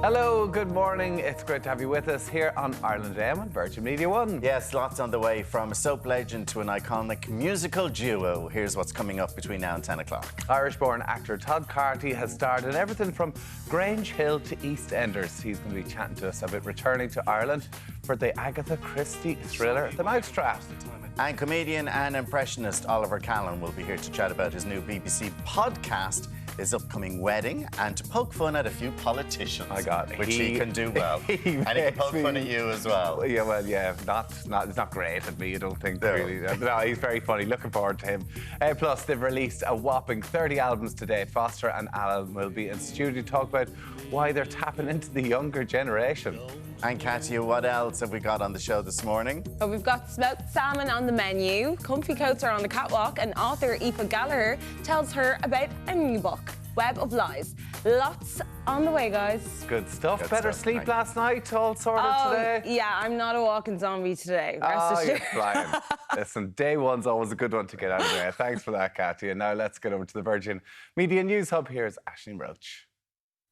Hello, good morning. It's great to have you with us here on Ireland AM on Virgin Media 1. Yes, lots on the way, from a soap legend to an iconic musical duo. Here's what's coming up between now and 10 o'clock. Irish-born actor Todd Carty has starred in everything from Grange Hill to EastEnders. He's going to be chatting to us about returning to Ireland for the Agatha Christie thriller The Mousetrap. And comedian and impressionist Oliver Callan will be here to chat about his new BBC podcast, his upcoming wedding, and to poke fun at a few politicians. My God, which he can do well. And he can poke fun at you as well. Yeah, well, yeah, it's not great at me, I don't think, No. really. No, he's very funny. Looking forward to him. Plus, they've released a whopping 30 albums today. Foster and Alan will be in studio to talk about why they're tapping into the younger generation. And Katia, what else have we got on the show this morning? Well, we've got smoked salmon on the menu, comfy coats are on the catwalk, and author Aoife Gallagher tells her about a new book, Web of Lies. Lots on the way, guys. Good stuff. Good Better stuff, sleep right. last night, all sorted today? Yeah, I'm not a walking zombie today. Rest You're assured. flying. Listen, day one's always a good one to get out of there. Thanks for that, Katia. Now let's get over to the Virgin Media News Hub. Here's Aisling Roche.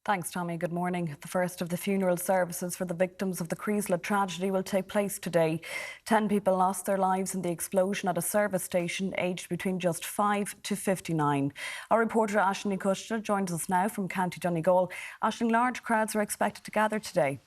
Thanks, Tommy. Good morning. The first of the funeral services for the victims of the Creeslough tragedy will take place today. 10 people lost their lives in the explosion at a service station aged between just 5 to 59. Our reporter Aisling Roche joins us now from County Donegal. Aisling, large crowds are expected to gather today.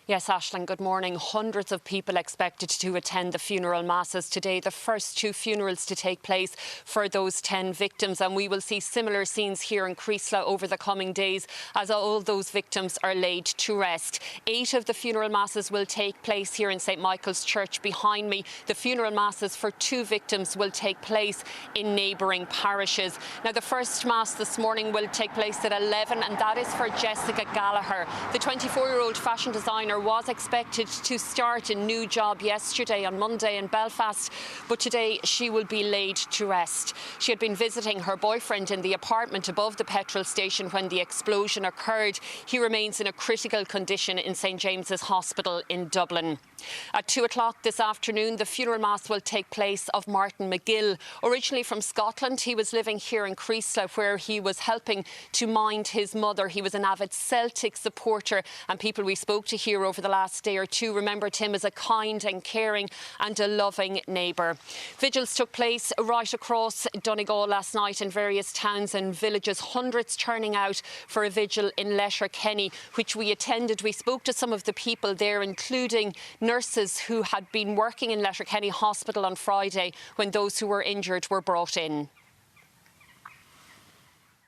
Yes, Aisling, good morning. Hundreds of people expected to attend the funeral masses today, the first two funerals to take place for those 10 victims. And we will see similar scenes here in Creeslough over the coming days as all those victims are laid to rest. 8 of the funeral masses will take place here in St Michael's Church behind me. The funeral masses for 2 victims will take place in neighbouring parishes. Now, the first mass this morning will take place at 11, and that is for Jessica Gallagher. The 24-year-old fashion designer was expected to start a new job yesterday on Monday in Belfast, but today she will be laid to rest. She had been visiting her boyfriend in the apartment above the petrol station when the explosion occurred. He remains in a critical condition in St James's Hospital in Dublin. At 2 o'clock this afternoon, the funeral mass will take place of Martin McGill. Originally from Scotland, he was living here in Creeslough, where he was helping to mind his mother. He was an avid Celtic supporter, and people we spoke to here over the last day or two remembered him as a kind and caring and a loving neighbour. Vigils took place right across Donegal last night in various towns and villages, hundreds turning out for a vigil in Letterkenny, which we attended. We spoke to some of the people there, including nurses who had been working in Letterkenny Hospital on Friday when those who were injured were brought in.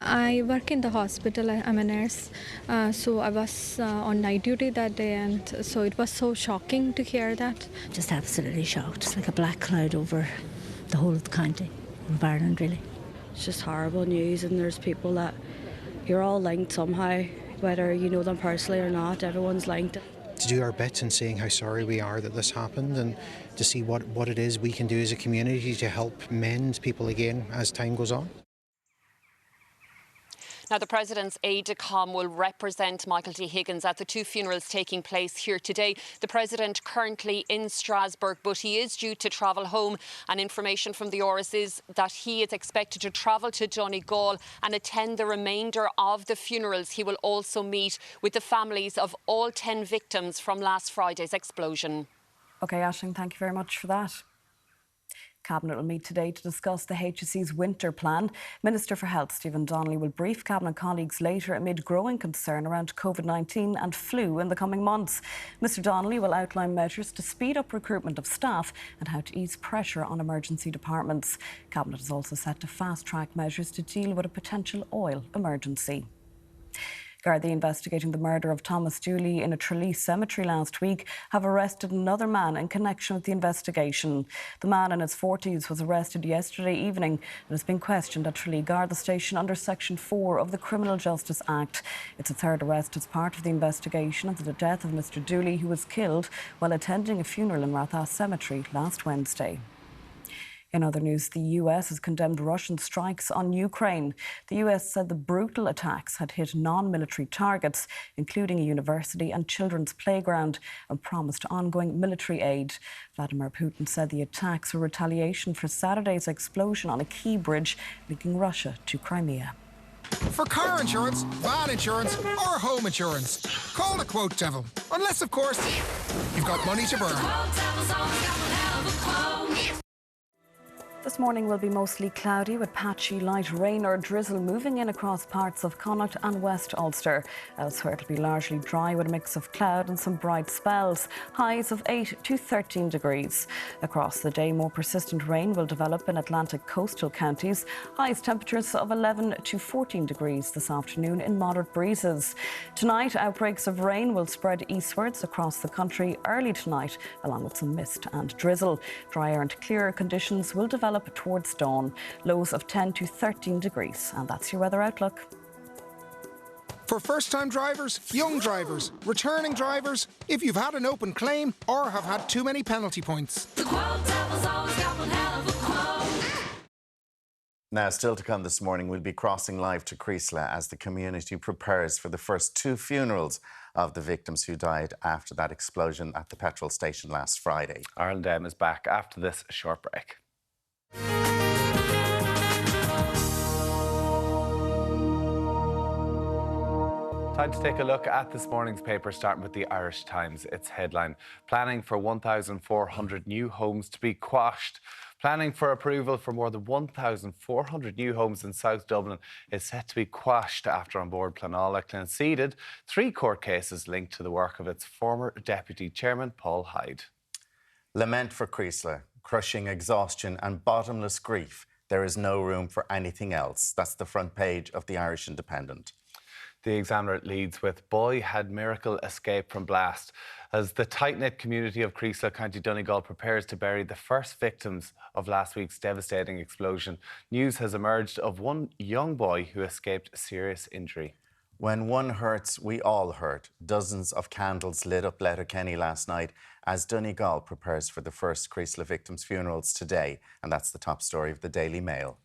I work in the hospital. I'm a nurse, so I was on night duty that day, and so it was so shocking to hear that. Just absolutely shocked. It's like a black cloud over the whole of the county, of Ireland, really. It's just horrible news, and there's people that you're all linked somehow, whether you know them personally or not, everyone's linked. To do our bit in saying how sorry we are that this happened, and to see what it is we can do as a community to help mend people again as time goes on. Now, the President's aide-de-camp will represent Michael T. Higgins at the 2 funerals taking place here today. The President currently in Strasbourg, but he is due to travel home. And information from the Áras is that he is expected to travel to Donegal and attend the remainder of the funerals. He will also meet with the families of all 10 victims from last Friday's explosion. OK, Aisling, thank you very much for that. Cabinet will meet today to discuss the HSE's winter plan. Minister for Health Stephen Donnelly will brief Cabinet colleagues later amid growing concern around COVID-19 and flu in the coming months. Mr Donnelly will outline measures to speed up recruitment of staff and how to ease pressure on emergency departments. Cabinet is also set to fast-track measures to deal with a potential oil emergency. Gardaí investigating the murder of Thomas Dooley in a Tralee cemetery last week have arrested another man in connection with the investigation. The man in his 40s was arrested yesterday evening and has been questioned at Tralee Garda Station under Section 4 of the Criminal Justice Act. It's a third arrest as part of the investigation into the death of Mr Dooley, who was killed while attending a funeral in Rathaus Cemetery last Wednesday. In other news, the US has condemned Russian strikes on Ukraine. The US said the brutal attacks had hit non-military targets, including a university and children's playground, and promised ongoing military aid. Vladimir Putin said the attacks were retaliation for Saturday's explosion on a key bridge linking Russia to Crimea. For car insurance, van insurance, or home insurance, call the Quote Devil. Unless, of course, you've got money to burn. This morning will be mostly cloudy with patchy light rain or drizzle moving in across parts of Connacht and West Ulster. Elsewhere it'll be largely dry with a mix of cloud and some bright spells. Highs of 8 to 13 degrees. Across the day, more persistent rain will develop in Atlantic coastal counties. Highs temperatures of 11 to 14 degrees this afternoon in moderate breezes. Tonight, outbreaks of rain will spread eastwards across the country early tonight, along with some mist and drizzle. Drier and clearer conditions will develop towards dawn, lows of 10 to 13 degrees. And that's your weather outlook. For first-time drivers, young drivers, returning drivers, if you've had an open claim or have had too many penalty points. The Quote Devil's always got one hell of a quote. Now, still to come this morning, we'll be crossing live to Creeslough as the community prepares for the first 2 funerals of the victims who died after that explosion at the petrol station last Friday. Ireland M is back after this short break. Time to take a look at this morning's paper, starting with the Irish Times. Its headline: planning for 1,400 new homes to be quashed. Planning for approval for more than 1,400 new homes in South Dublin is set to be quashed after An Bord Pleanála conceded 3 court cases linked to the work of its former Deputy Chairman, Paul Hyde. Lament for Creeslough, crushing exhaustion and bottomless grief. There is no room for anything else. That's the front page of the Irish Independent. The Examiner leads with "Boy had miracle escape from blast" as the tight-knit community of Creeslough, County Donegal prepares to bury the first victims of last week's devastating explosion. News has emerged of one young boy who escaped serious injury. When one hurts, we all hurt. Dozens of candles lit up Letterkenny last night as Donegal prepares for the first Creeslough victims' funerals today. And that's the top story of the Daily Mail.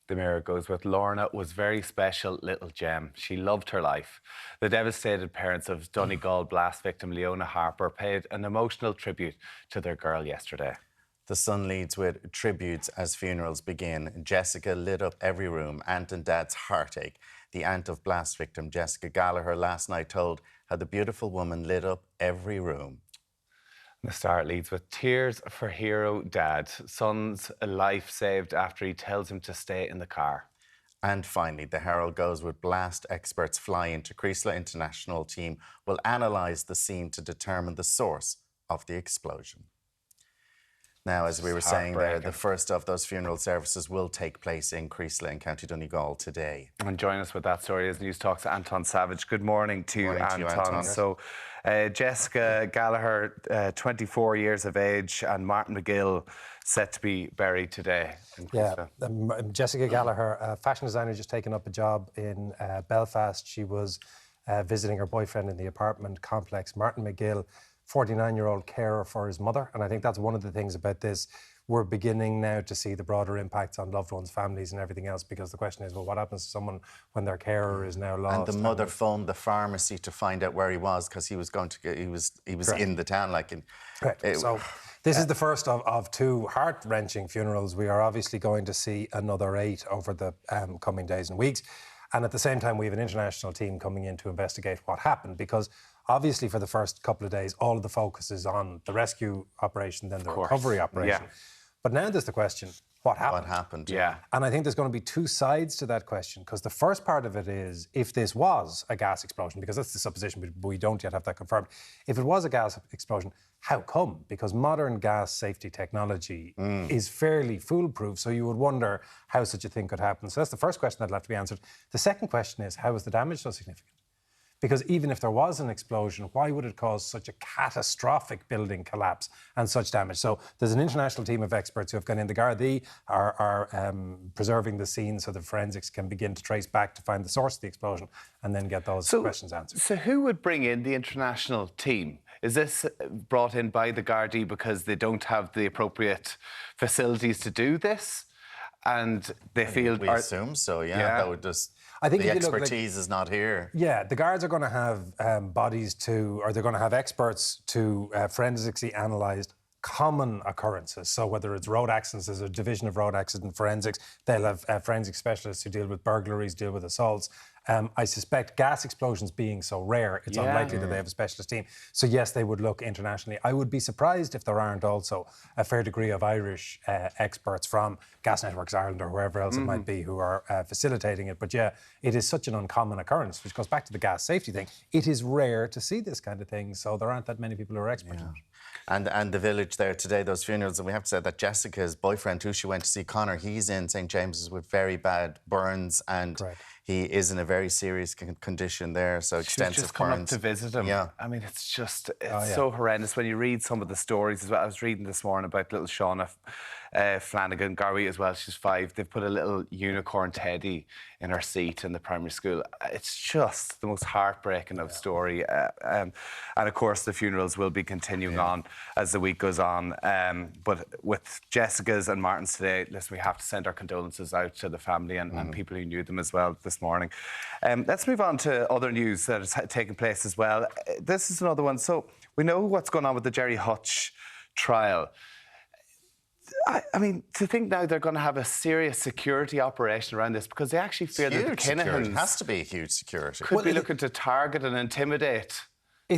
The Mirror goes with "Lorna was very special little gem. She loved her life." The devastated parents of Donegal blast victim Leona Harper paid an emotional tribute to their girl yesterday. The Sun leads with tributes as funerals begin. Jessica lit up every room, aunt and dad's heartache. The aunt of blast victim Jessica Gallagher last night told how the beautiful woman lit up every room. The Star leads with "Tears for hero dad. Son's life saved after he tells him to stay in the car." And finally, the Herald goes with "Blast experts fly into Creeslough. International team will analyse the scene to determine the source of the explosion." Now, as we were saying there, the first of those funeral services will take place in Creeslough in County Donegal today. And join us with that story as News Talk's Anton Savage. Good morning to you, Anton. So, Jessica Gallagher, 24 years of age, and Martin McGill set to be buried today in Creeslough. Yeah, Jessica Gallagher, a fashion designer, just taken up a job in Belfast. She was visiting her boyfriend in the apartment complex. Martin McGill, 49-year-old carer for his mother. And I think that's one of the things about this. We're beginning now to see the broader impacts on loved ones, families and everything else, because the question is, well, what happens to someone when their carer is now lost? And the mother phoned the pharmacy to find out where he was because he was going to get, he was in the town. So this is the first of 2 heart-wrenching funerals. We are obviously going to see another 8 over the coming days and weeks. And at the same time, we have an international team coming in to investigate what happened, because obviously for the first couple of days, all of the focus is on the rescue operation, then the recovery operation. Yeah. But now there's the question, what happened? What happened? Yeah. And I think there's going to be 2 sides to that question, because the first part of it is, if this was a gas explosion, because that's the supposition, but we don't yet have that confirmed. If it was a gas explosion, how come? Because modern gas safety technology is fairly foolproof, so you would wonder how such a thing could happen. So that's the first question that'll have to be answered. The second question is, how is the damage so significant? Because even if there was an explosion, why would it cause such a catastrophic building collapse and such damage? So there's an international team of experts who have gone in. The Gardaí are preserving the scene so the forensics can begin to trace back to find the source of the explosion and then get those questions answered. So who would bring in the international team? Is this brought in by the Gardaí because they don't have the appropriate facilities to do this? And they feel... We assume so, yeah. That would just... I think the expertise is not here. Yeah, the Guards are going to have bodies to, or they're going to have experts to forensically analysed common occurrences. So whether it's road accidents, there's a division of road accident forensics. They'll have forensic specialists who deal with burglaries, deal with assaults. I suspect gas explosions being so rare, it's unlikely that they have a specialist team. So yes, they would look internationally. I would be surprised if there aren't also a fair degree of Irish experts from Gas Networks Ireland or wherever else it might be who are facilitating it. But yeah, it is such an uncommon occurrence, which goes back to the gas safety thing. It is rare to see this kind of thing, so there aren't that many people who are expert in it. And the village there today, those funerals, and we have to say that Jessica's boyfriend, who she went to see, Connor, he's in St. James's with very bad burns, and he is in a very serious condition there, so extensive She's just come up burns. to visit him. Yeah. I mean, it's just, it's so horrendous when you read some of the stories as well. I was reading this morning about little Shauna Flanagan, Garvey as well, she's 5. They've put a little unicorn teddy in her seat in the primary school. It's just the most heartbreaking of story. And of course, the funerals will be continuing on as the week goes on. But with Jessica's and Martin's today, listen, we have to send our condolences out to the family and people who knew them as well this morning. Let's move on to other news that has taken place as well. This is another one. So we know what's going on with the Jerry Hutch trial. I mean, to think now they're going to have a serious security operation around this because they actually fear that the Kinahans... It has to be a huge security. Could be looking to target and intimidate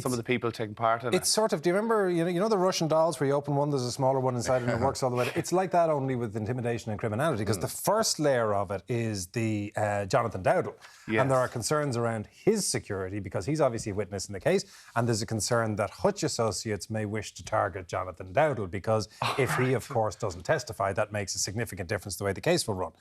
some of the people taking part in it. It's sort of, do you remember, you know the Russian dolls where you open one, there's a smaller one inside and it works all the way? It's like that only with intimidation and criminality, because the first layer of it is the Jonathan Dowdall. Yes. And there are concerns around his security because he's obviously a witness in the case, and there's a concern that Hutch associates may wish to target Jonathan Dowdall because if he, of course, doesn't testify, that makes a significant difference to the way the case will run.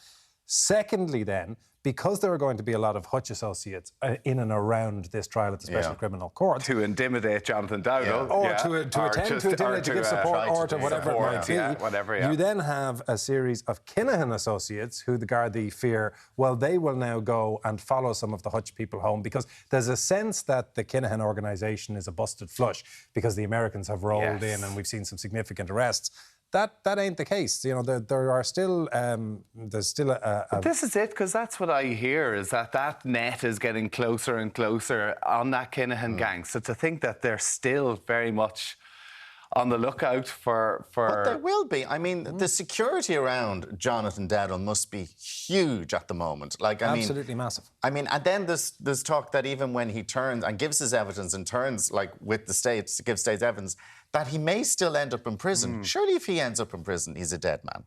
Secondly, then, because there are going to be a lot of Hutch associates in and around this trial at the Special Criminal Court... To intimidate Jonathan Dowdall. Or to attempt to intimidate, to give support, or to whatever it might be. You then have a series of Kinahan associates who the Gardaí fear, well, they will now go and follow some of the Hutch people home, because there's a sense that the Kinahan organisation is a busted flush because the Americans have rolled in and we've seen some significant arrests. That ain't the case. You know, there are still there's still But this is it, because that's what I hear, is that net is getting closer and closer on that Kinahan gang. So to think that they're still very much on the lookout for... But there will be. I mean, the security around Jonathan Dowdall must be huge at the moment. Like, I mean, absolutely massive. I mean, and then there's talk that even when he turns and gives his evidence and turns, like, with the states, to give states evidence, that he may still end up in prison. Surely if he ends up in prison, he's a dead man.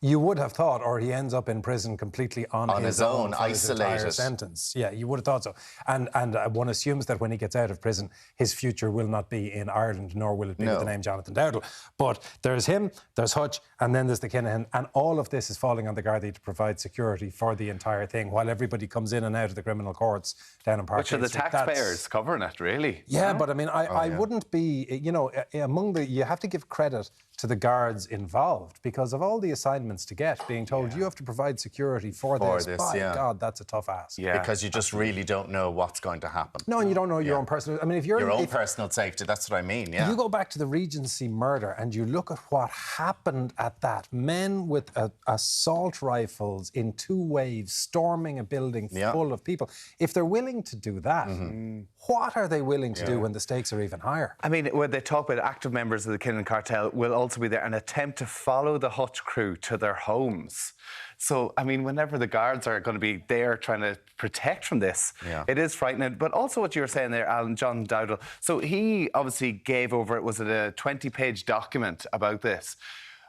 You would have thought, or he ends up in prison completely on his own, isolated. His entire sentence. Yeah, you would have thought so. And one assumes that when he gets out of prison, his future will not be in Ireland, nor will it be with the name Jonathan Dowdall. But there's him, there's Hutch, and then there's the Kinahan, and all of this is falling on the Gardaí to provide security for the entire thing, while everybody comes in and out of the criminal courts down in Park. Which are the taxpayers covering it, really. Yeah, but I mean, I wouldn't be, you know, you have to give credit to the guards involved because of all the assignments to get, being told you have to provide security for this. By God, that's a tough ask. Yeah, because you just really don't know what's going to happen. No, and you don't know your own personal... I mean, if you're... Your own personal safety, that's what I mean, yeah. You go back to the Regency murder and you look at what happened at that. Men with assault rifles in 2 waves storming a building full of people. If they're willing to do that, what are they willing to do when the stakes are even higher? I mean, when they talk about active members of the Kinahan cartel will also be there and attempt to follow the Hutch crew to their homes. So, I mean, whenever the guards are going to be there trying to protect from this, it is frightening. But also what you were saying there, Alan, John Dowdall, so he obviously gave over, was it a 20-page document about this,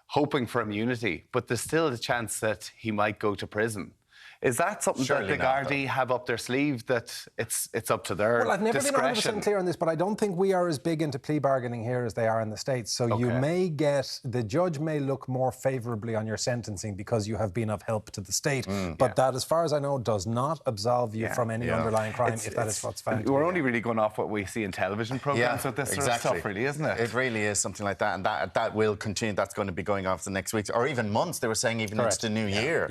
hoping for immunity, but there's still a chance that he might go to prison. Is that something that the Gardaí have up their sleeve, that it's up to their Well, I've never discretion? been 100% clear on this, but I don't think we are as big into plea bargaining here as they are in the States. So you may get, the judge may look more favourably on your sentencing because you have been of help to the state. But that, as far as I know, does not absolve you from any underlying crime if that is what's found. We're only really going off what we see in television programmes with this sort of stuff, really, isn't it? It really is something like that. And that will continue. That's going to be going on for the next weeks or even months. They were saying even into the new year.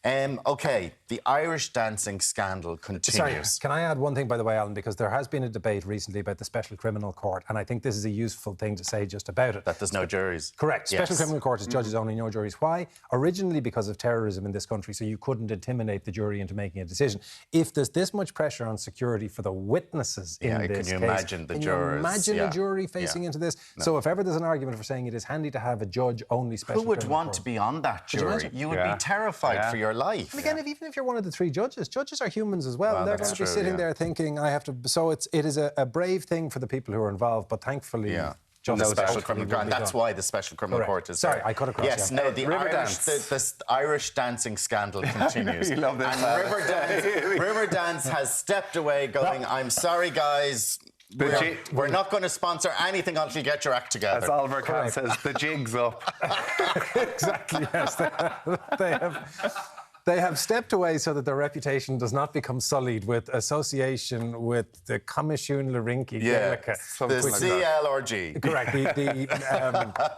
OK, the Irish dancing scandal continues. Sorry, can I add one thing, by the way, Alan? Because there has been a debate recently about the Special Criminal Court, and I think this is a useful thing to say just about it. That there's no juries. Correct. Yes. Special Criminal Court is judges only, no juries. Why? Originally because of terrorism in this country, so you couldn't intimidate the jury into making a decision. If there's this much pressure on security for the witnesses in this case... Can you imagine the jurors? Can you imagine a jury facing into this? No. So if ever there's an argument for saying it is handy to have a judge-only Special Criminal Court... Who would want to be on that jury? You would be terrified for your life. And again, even if you're one of the three judges are humans as well. They're going to be sitting there thinking, I have to... So it is a brave thing for the people who are involved, but thankfully... The Special Criminal Court. That's why the Special Criminal Court is Sorry, there. I cut across. Yes, no, the Irish dancing scandal continues. You love this. And Riverdance has stepped away going, I'm sorry, guys... We're not going to sponsor anything until you get your act together. As Oliver Callan says, the jig's up. Exactly, yes. They have stepped away so that their reputation does not become sullied with association with the Comisiún Larinki Gaelica. The CLRG. Correct,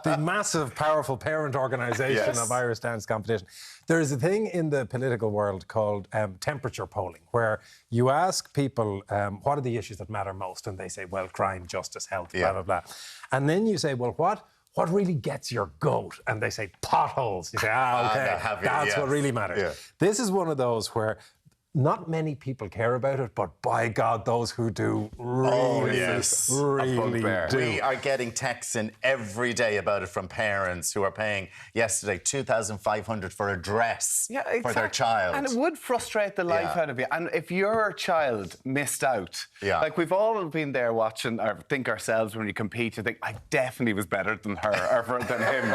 the massive, powerful parent organisation of Irish dance competition. There is a thing in the political world called temperature polling, where you ask people what are the issues that matter most, and they say, well, crime, justice, health, blah, blah, blah. And then you say, well, what really gets your goat? And they say potholes. You say, OK, that's what really matters. Yeah. This is one of those where not many people care about it, but by God, those who do really do. We are getting texts in every day about it from parents who are paying yesterday $2,500 for a dress for their child. And it would frustrate the life out of you. And if your child missed out, like we've all been there watching or think ourselves when you compete, you think, I definitely was better than her or than him.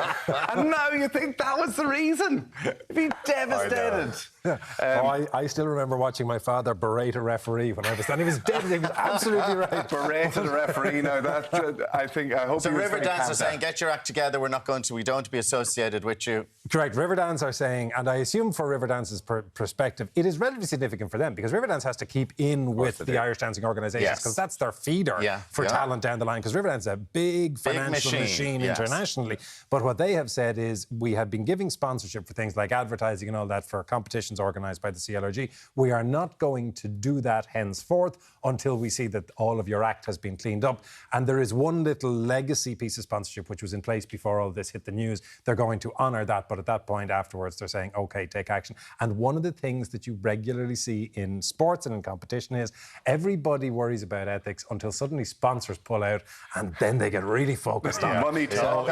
And now you think that was the reason. You'd be devastated. I still remember watching my father berate a referee when I was standing. He was dead. He was absolutely right. Berated a referee. Now that I hope. So Riverdance are saying, get your act together. We don't want to be associated with you. Correct. Riverdance are saying, and I assume for Riverdance's perspective, it is relatively significant for them because Riverdance has to keep in with the Irish dancing organisations because that's their feeder for talent down the line. Because Riverdance is a big financial machine internationally. But what they have said is, we have been giving sponsorship for things like advertising and all that for competitions organised by the CLRG. We are not going to do that henceforth until we see that all of your act has been cleaned up. And there is one little legacy piece of sponsorship which was in place before all this hit the news. They're going to honour that, but at that point afterwards they're saying, OK, take action. And one of the things that you regularly see in sports and in competition is everybody worries about ethics until suddenly sponsors pull out and then they get really focused on money talk.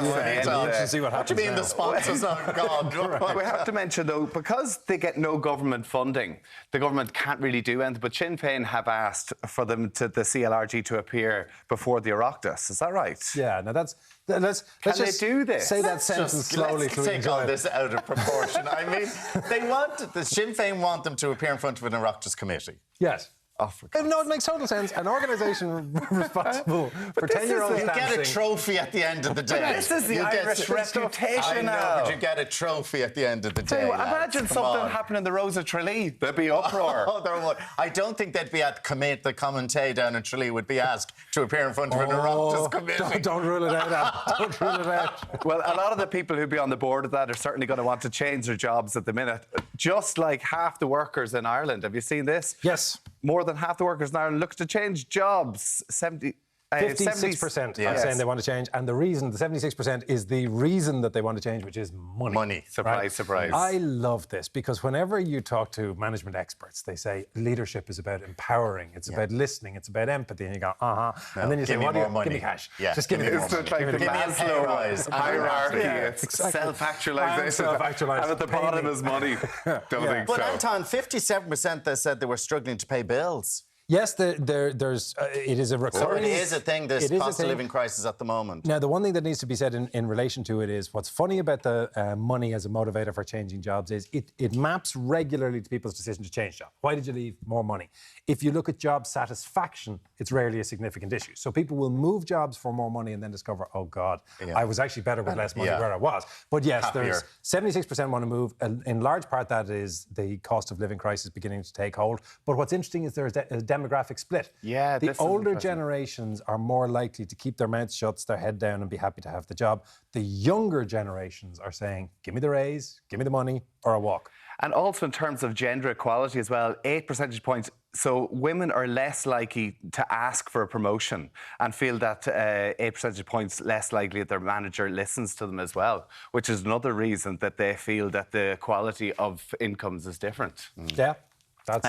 See what happens. What do you mean the sponsors are gone? We have to mention, though, because they get no government funding, the government can't really do anything. But Sinn Féin have asked for the CLRG to appear before the Oireachtas. Is that right? Yeah. Now let's just do this? Say that sentence slowly. Let's take all this out of proportion. I mean, the Sinn Féin want them to appear in front of an Oireachtas committee. Yes. No, it makes total sense. An organisation responsible for 10-year-old dancing. You get a trophy at the end of the day. But this is the Irish reputation now. But you get a trophy at the end of the day. Imagine something happened in the Rose of Tralee. There'd be uproar. There would. I don't think they'd be at the Commentay down in Tralee would be asked to appear in front of an Oireachtas committee. Don't rule it out, Don't rule it out. Well, a lot of the people who'd be on the board of that are certainly going to want to change their jobs at the minute. Just like half the workers in Ireland. Have you seen this? Yes. More than half the workers in Ireland look to change jobs. 56% are saying they want to change, and the 76% is the reason that they want to change, which is money. Surprise, surprise. I love this because whenever you talk to management experts, they say leadership is about empowering, it's about listening, it's about empathy, and you go, and then you say, what do you want? Give me cash. Yeah. Just give me more money. It's like the Maslow hierarchy. It's self-actualisation. And at the bottom is money. Don't think so. But Anton, 57% they said they were struggling to pay bills. Yes, there's it is a recurring... So it is a thing, this cost of living crisis at the moment. Now, the one thing that needs to be said in relation to it is what's funny about the money as a motivator for changing jobs is it maps regularly to people's decision to change jobs. Why did you leave? More money. If you look at job satisfaction, it's rarely a significant issue. So people will move jobs for more money and then discover, oh, God, I was actually better with less money where I was. But yes, there's 76% want to move. In large part, that is the cost of living crisis beginning to take hold. But what's interesting is there's a demographic split. Yeah, the this is older interesting. generations are more likely to keep their mouths shut, their head down, and be happy to have the job. The younger generations are saying, give me the raise, give me the money, or a walk. And also in terms of gender equality as well, 8 percentage points. So women are less likely to ask for a promotion and feel that 8 percentage points less likely that their manager listens to them as well, which is another reason that they feel that the quality of incomes is different. Yeah, that's...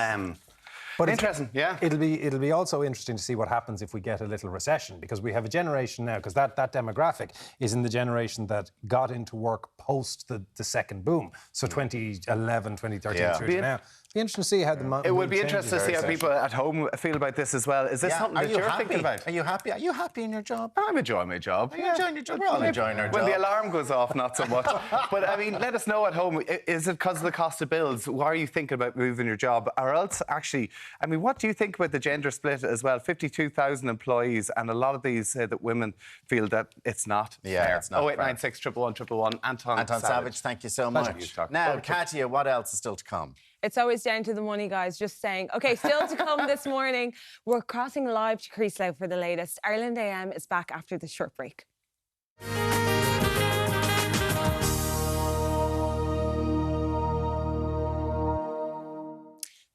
But interesting, yeah. It'll be also interesting to see what happens if we get a little recession, because we have a generation now, because that demographic is in the generation that got into work post the second boom. So 2011, 2013 through to now. It'll be interesting to see how the It would be interesting to see how people at home feel about this as well. Is this something that you're thinking about? Are you happy? Are you happy in your job? I'm enjoying my job. Are you enjoying your job? We're all enjoying our job. When the alarm goes off, not so much. But I mean, let us know at home. Is it because of the cost of bills? Why are you thinking about moving your job? Or else, actually, I mean, what do you think about the gender split as well? 52,000 employees, and a lot of these say that women feel that it's not fair. It's not 0896 111 111. Anton Savage, thank you so much. Now, Katia, what else is still to come? It's always down to the money, guys, just saying. OK, still to come this morning, we're crossing live to Creeslough for the latest. Ireland AM is back after the short break.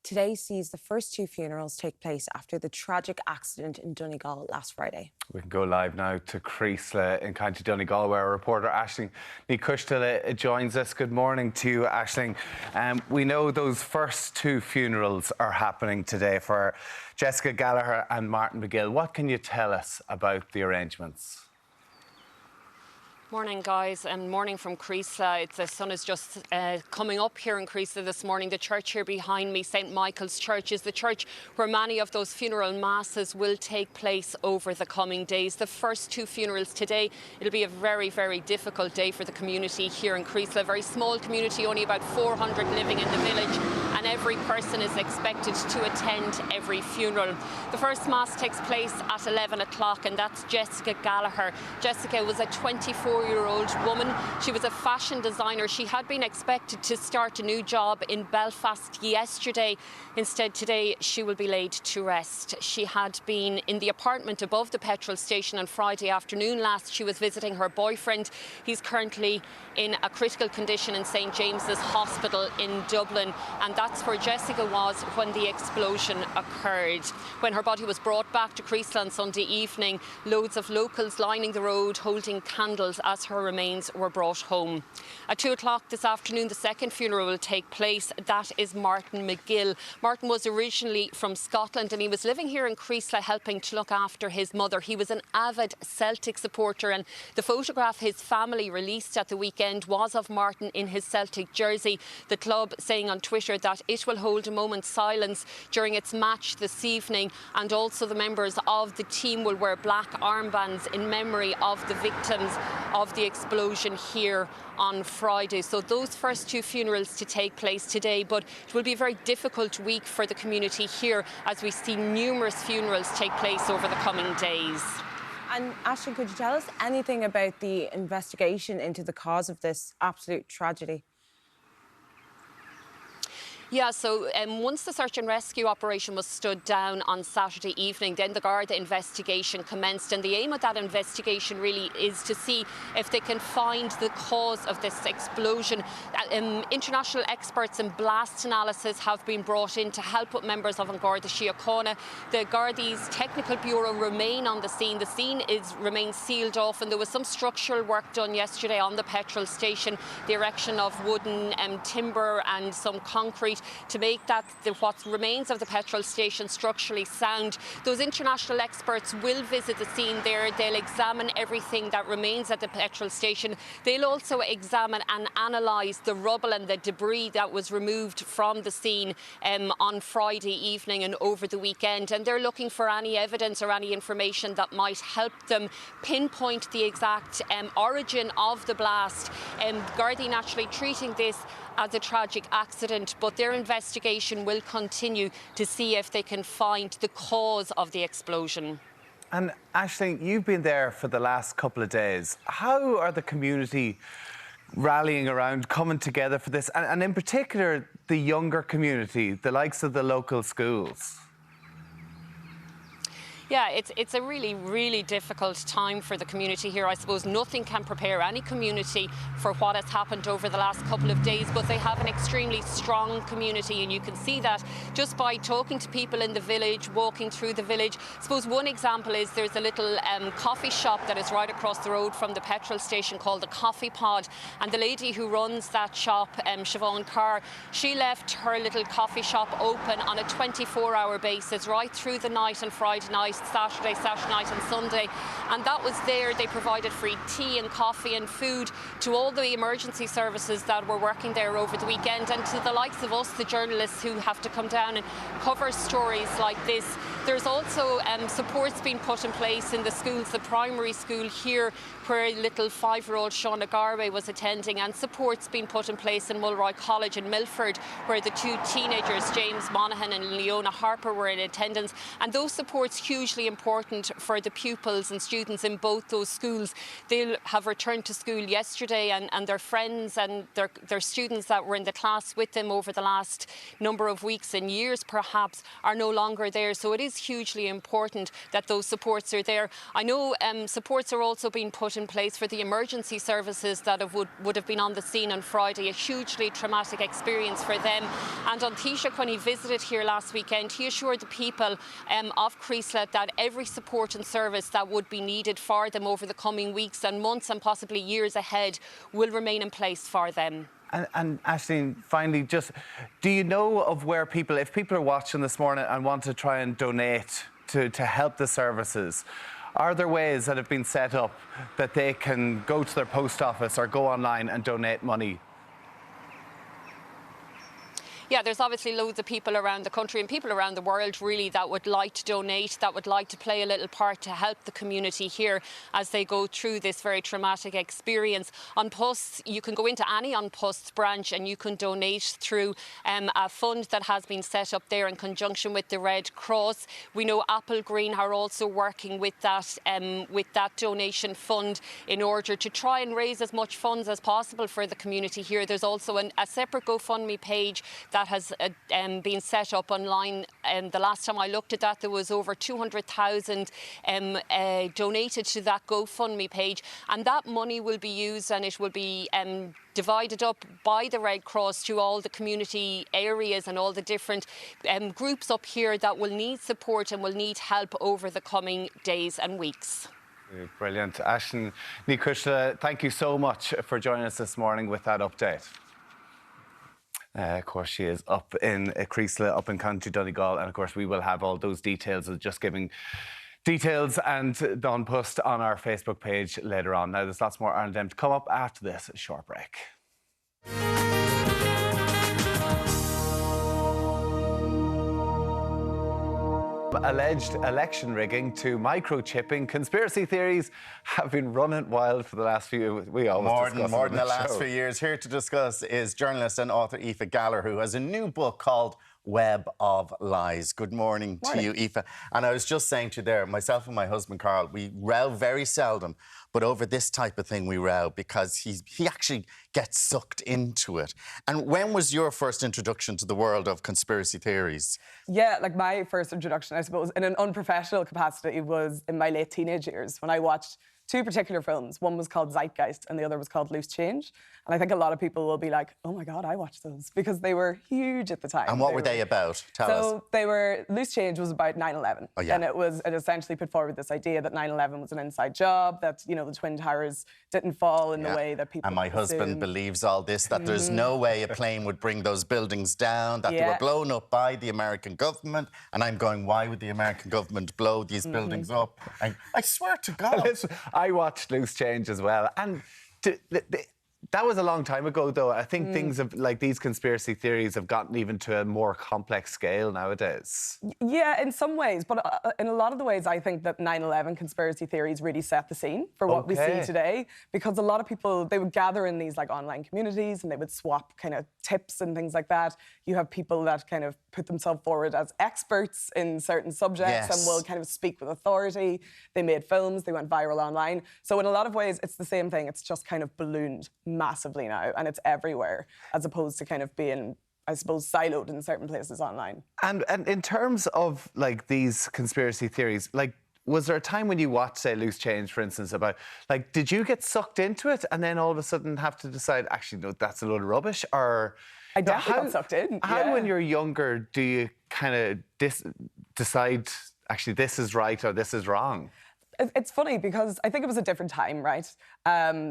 Today sees the first two funerals take place after the tragic accident in Donegal last Friday. We can go live now to Creeslough in County Donegal, where our reporter Aisling Roche joins us. Good morning to you, Aisling. We know those first two funerals are happening today for Jessica Gallagher and Martin McGill. What can you tell us about the arrangements? Morning, guys, and morning from Creeslough. The sun is just coming up here in Creeslough this morning. The church here behind me, St Michael's Church, is the church where many of those funeral masses will take place over the coming days. The first two funerals today, it'll be a very, very difficult day for the community here in Creeslough. A very small community, only about 400 living in the village, and every person is expected to attend every funeral. The first mass takes place at 11 o'clock, and that's Jessica Gallagher. Jessica was a 24-year-old woman. She was a fashion designer. She had been expected to start a new job in Belfast yesterday. Instead, today, she will be laid to rest. She had been in the apartment above the petrol station on Friday afternoon. Last, she was visiting her boyfriend. He's currently in a critical condition in St James's Hospital in Dublin, and that's where Jessica was when the explosion occurred. When her body was brought back to Creeslough on Sunday evening, loads of locals lining the road holding candles as her remains were brought home. At 2 o'clock this afternoon, the second funeral will take place. That is Martin McGill. Martin was originally from Scotland, and he was living here in Creeslough helping to look after his mother. He was an avid Celtic supporter, and the photograph his family released at the weekend was of Martin in his Celtic jersey. The club saying on Twitter that it will hold a moment's silence during its match this evening, and also the members of the team will wear black armbands in memory of the victims of the explosion here on Friday. So those first two funerals to take place today, but it will be a very difficult week for the community here as we see numerous funerals take place over the coming days. And Aisling, could you tell us anything about the investigation into the cause of this absolute tragedy? Yeah, so once the search and rescue operation was stood down on Saturday evening, then the Garda investigation commenced, and the aim of that investigation really is to see if they can find the cause of this explosion. International experts in blast analysis have been brought in to help with members of An Garda Síochána. The Gardaí's technical bureau remain on the scene. The scene remains sealed off, and there was some structural work done yesterday on the petrol station, the erection of wooden timber and some concrete to make that what remains of the petrol station structurally sound. Those international experts will visit the scene there. They'll examine everything that remains at the petrol station. They'll also examine and analyse the rubble and the debris that was removed from the scene on Friday evening and over the weekend. And they're looking for any evidence or any information that might help them pinpoint the exact origin of the blast. Gardaí naturally treating this as a tragic accident, but their investigation will continue to see if they can find the cause of the explosion. And Aisling, you've been there for the last couple of days. How are the community rallying around, coming together for this? And in particular, the younger community, the likes of the local schools? Yeah, it's a really, really difficult time for the community here. I suppose nothing can prepare any community for what has happened over the last couple of days, but they have an extremely strong community, and you can see that just by talking to people in the village, walking through the village. I suppose one example is there's a little coffee shop that is right across the road from the petrol station called the Coffee Pod, and the lady who runs that shop, Siobhan Carr, she left her little coffee shop open on a 24-hour basis right through the night on Friday night, Saturday night and Sunday, and that was there. They provided free tea and coffee and food to all the emergency services that were working there over the weekend, and to the likes of us, the journalists who have to come down and cover stories like this. There's also supports being put in place in the schools, the primary school here where little 5-year-old Shauna Garvey was attending, and supports being put in place in Mulroy College in Milford where the two teenagers, James Monaghan and Leona Harper, were in attendance, and those supports hugely important for the pupils and students in both those schools. They'll have returned to school yesterday, and their friends and their students that were in the class with them over the last number of weeks and years perhaps are no longer there, so it is hugely important that those supports are there. I know supports are also being put in place for the emergency services that would have been on the scene on Friday, a hugely traumatic experience for them. And on Taoiseach, when he visited here last weekend, he assured the people of Creeslough that every support and service that would be needed for them over the coming weeks and months and possibly years ahead will remain in place for them. And Aisling, finally, just do you know of where people, if people are watching this morning and want to try and donate to help the services, are there ways that have been set up that they can go to their post office or go online and donate money? Yeah, there's obviously loads of people around the country and people around the world really that would like to donate, that would like to play a little part to help the community here as they go through this very traumatic experience. On Posts, you can go into any On Posts branch and you can donate through a fund that has been set up there in conjunction with the Red Cross. We know Apple Green are also working with that donation fund in order to try and raise as much funds as possible for the community here. There's also a separate GoFundMe page that has been set up online. The last time I looked at that, there was over 200,000 donated to that GoFundMe page, and that money will be used and it will be divided up by the Red Cross to all the community areas and all the different groups up here that will need support and will need help over the coming days and weeks. Brilliant. Aisling Roche, thank you so much for joining us this morning with that update. Of course, she is up in Creeslough, up in County Donegal, and of course we will have all those details of just giving details and Don Post on our Facebook page later on. Now, there's lots more Ireland to come up after this short break. Alleged election rigging to microchipping, conspiracy theories have been running wild for the last few. We always more than the last few years. Here to discuss is journalist and author Aoife Gallagher, who has a new book called Web of Lies. Good morning to you, Aoife. And I was just saying to you there, myself and my husband Carl, we row very seldom, but over this type of thing we row because he actually gets sucked into it. And when was your first introduction to the world of conspiracy theories? Yeah, like my first introduction, I suppose, in an unprofessional capacity was in my late teenage years when I watched two particular films. One was called Zeitgeist and the other was called Loose Change. And I think a lot of people will be like, oh my God, I watched those because they were huge at the time. And what were they about? Tell us. So they were, Loose Change was about 9/11. Oh, yeah. And it essentially put forward this idea that 9/11 was an inside job, that, you know, the Twin Towers didn't fall in the way that people And my husband assumed. believes all this, that there's no way a plane would bring those buildings down, that they were blown up by the American government. And I'm going, why would the American government blow these buildings up? I swear to God. Listen, I watched Loose Change as well. And that was a long time ago, though. I think things have, like these conspiracy theories have gotten even to a more complex scale nowadays. Yeah, in some ways. But in a lot of the ways, I think that 9/11 conspiracy theories really set the scene for what we see today. Because a lot of people, they would gather in these like online communities and they would swap kind of tips and things like that. You have people that kind of put themselves forward as experts in certain subjects and will kind of speak with authority. They made films, they went viral online. So in a lot of ways, it's the same thing. It's just kind of ballooned massively now and it's everywhere, as opposed to kind of being I suppose, siloed in certain places online. And in terms of like these conspiracy theories, like, was there a time when you watched, say, Loose Change, for instance, about, like, did you get sucked into it and then all of a sudden have to decide, actually, no, that's a load of rubbish? Or I definitely got sucked in. How, when you're younger, do you kind of decide, actually, this is right or this is wrong? It's funny because I think it was a different time, right?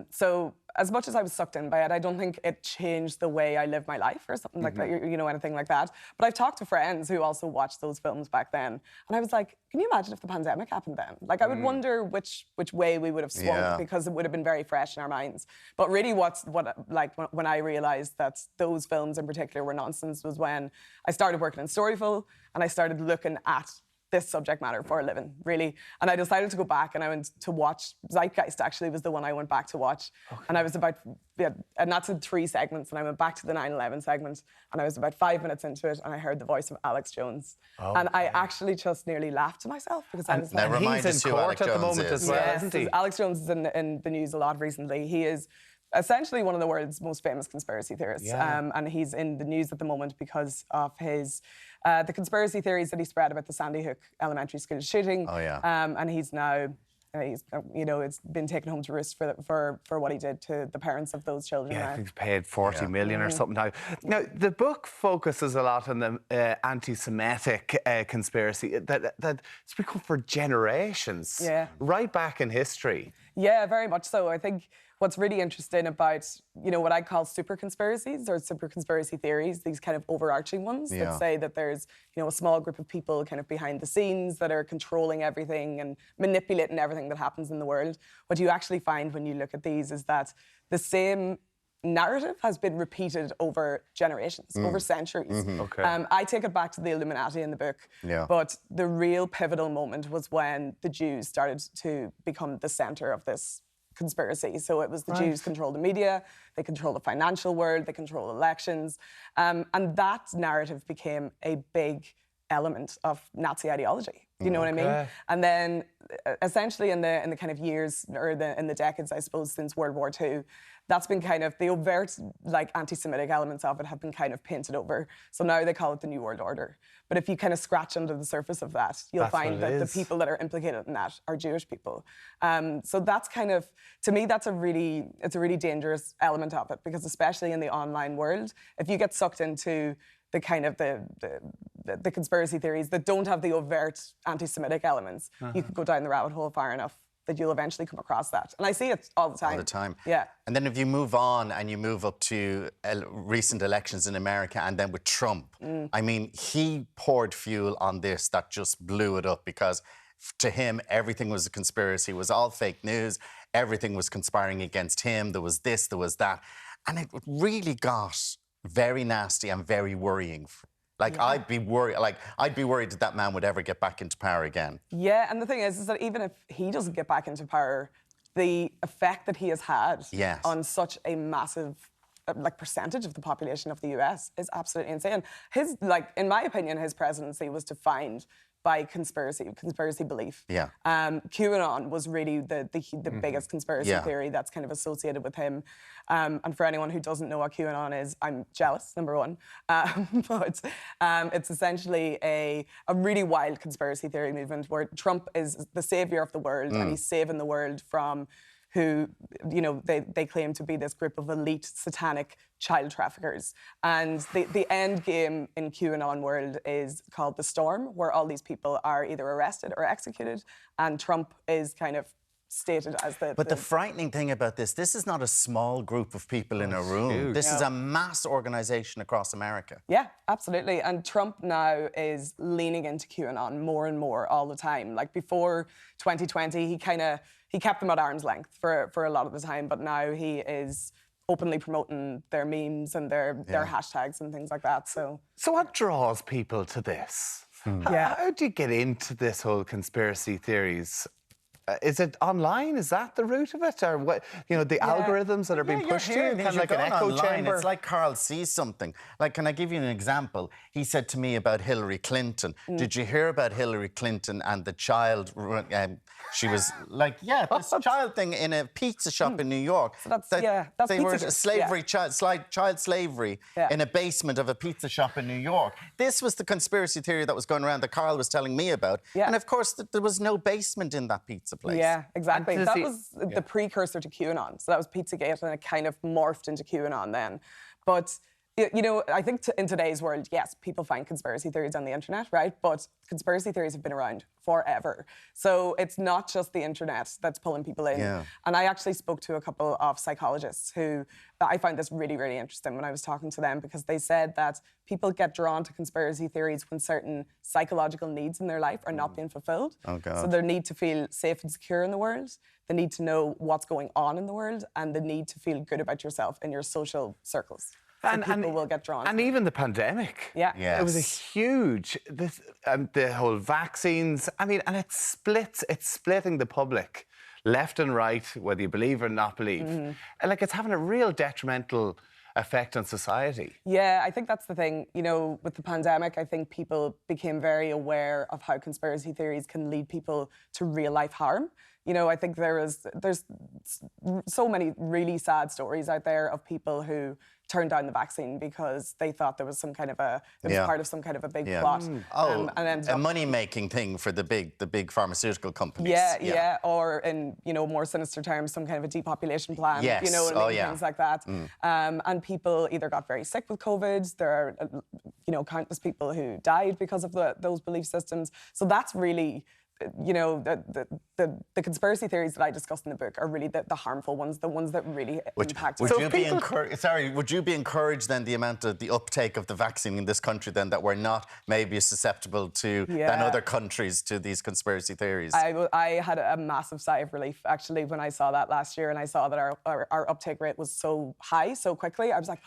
So as much as I was sucked in by it, I don't think it changed the way I live my life or something like that, you know, anything like that. But I've talked to friends who also watched those films back then. And I was like, can you imagine if the pandemic happened then? Like, I would wonder which way we would have swung because it would have been very fresh in our minds. But really when I realised that those films in particular were nonsense was when I started working in Storyful and I started looking at this subject matter for a living, really. And I decided to go back and I went to watch Zeitgeist, actually, was the one I went back to watch. Okay. And I was about, and that's in 3 segments, and I went back to the 9/11 segment, and I was about 5 minutes into it, and I heard the voice of Alex Jones. Okay. And I actually just nearly laughed to myself, because I was like... And he's in court at the moment as well, isn't he? Alex Jones is in the news a lot recently. He is essentially one of the world's most famous conspiracy theorists. And he's in the news at the moment because of his the conspiracy theories that he spread about the Sandy Hook elementary school shooting. And he's now, it's been taken home to roost for what he did to the parents of those children. Yeah, I think he's paid 40 million or something now. Now, the book focuses a lot on the anti-Semitic conspiracy that's become for generations, right back in history. Yeah, very much so. I think what's really interesting about, what I call super conspiracies or super conspiracy theories, these kind of overarching ones that say that there's, a small group of people kind of behind the scenes that are controlling everything and manipulating everything that happens in the world. What you actually find when you look at these is that the same narrative has been repeated over generations, over centuries. I take it back to the Illuminati in the book, but the real pivotal moment was when the Jews started to become the centre of this conspiracy. So it was the Jews control the media, they control the financial world, they control elections, and that narrative became a big element of Nazi ideology. You know what I mean? And then, essentially, in the kind of years or in the decades, I suppose, since World War II, that's been kind of the overt, anti-Semitic elements of it have been kind of painted over. So now they call it the New World Order. But if you kind of scratch under the surface of that, you'll find that the people that are implicated in that are Jewish people. So that's kind of, to me, it's a really dangerous element of it, because especially in the online world, if you get sucked into the kind of the conspiracy theories that don't have the overt anti-Semitic elements, you could go down the rabbit hole far enough that you'll eventually come across that. And I see it all the time. All the time. Yeah. And then if you move on and you move up to recent elections in America and then with Trump, I mean, he poured fuel on this that just blew it up, because to him, everything was a conspiracy. It was all fake news. Everything was conspiring against him. There was this, there was that. And it really got very nasty and very worrying. I'd be worried that man would ever get back into power again. Yeah, and the thing is that even if he doesn't get back into power, the effect that he has had on such a massive percentage of the population of the US is absolutely insane. His, in my opinion, his presidency was defined by conspiracy belief. Yeah. QAnon was really the biggest conspiracy theory that's kind of associated with him. And for anyone who doesn't know what QAnon is, I'm jealous, number one. But it's essentially a really wild conspiracy theory movement where Trump is the savior of the world and he's saving the world from who, they claim to be this group of elite satanic child traffickers. And the end game in QAnon world is called the Storm, where all these people are either arrested or executed, and Trump is kind of stated as the... But the frightening thing about this is not a small group of people in a room. Huge. This is a mass organisation across America. Yeah, absolutely. And Trump now is leaning into QAnon more and more all the time. Like before 2020, he kept them at arm's length for a lot of the time, but now he is openly promoting their memes and their hashtags and things like that. So what draws people to this? How do you get into this whole conspiracy theories? is it online? Is that the root of it? Or what, you know, the algorithms that are being pushed to you? Kind of like an echo chamber? It's like Carl sees something. Like, can I give you an example? He said to me about Hillary Clinton. Did you hear about Hillary Clinton and the child... she was like, this child thing in a pizza shop in New York. So that's they were slavery, child slavery in a basement of a pizza shop in New York. This was the conspiracy theory that was going around that Carl was telling me about. And of course, there was no basement in that pizza place. Yeah, exactly. That was the precursor to QAnon. So that was Pizzagate, and it kind of morphed into QAnon then. But you know, I think in today's world, yes, people find conspiracy theories on the internet, right? But conspiracy theories have been around forever. So it's not just the internet that's pulling people in. And I actually spoke to a couple of psychologists who I found this really, really interesting when I was talking to them, because they said that people get drawn to conspiracy theories when certain psychological needs in their life are not being fulfilled. Oh, God. So their need to feel safe and secure in the world, the need to know what's going on in the world, and the need to feel good about yourself in your social circles. So people will get drawn. And even the pandemic. It was a huge... the whole vaccines. I mean, and it's splitting the public left and right, whether you believe or not believe. And like, it's having a real detrimental effect on society. Yeah, I think that's the thing. You know, with the pandemic, I think people became very aware of how conspiracy theories can lead people to real-life harm. You know, I think there's so many really sad stories out there of people who turned down the vaccine because they thought there was some kind of it was part of some kind of a big plot. And a money-making thing for the big pharmaceutical companies. Or in, you know, more sinister terms, some kind of a depopulation plan. Yes. You know what I mean? Things like that. And people either got very sick with COVID. There are, you know, countless people who died because of those belief systems. So that's really... You know, the conspiracy theories that I discussed in the book are really the harmful ones, the ones that really impact. Would you be encouraged then the uptake of the vaccine in this country then, that we're not maybe as susceptible to than other countries to these conspiracy theories? I had a massive sigh of relief actually when I saw that last year, and I saw that our uptake rate was so high so quickly. I was like,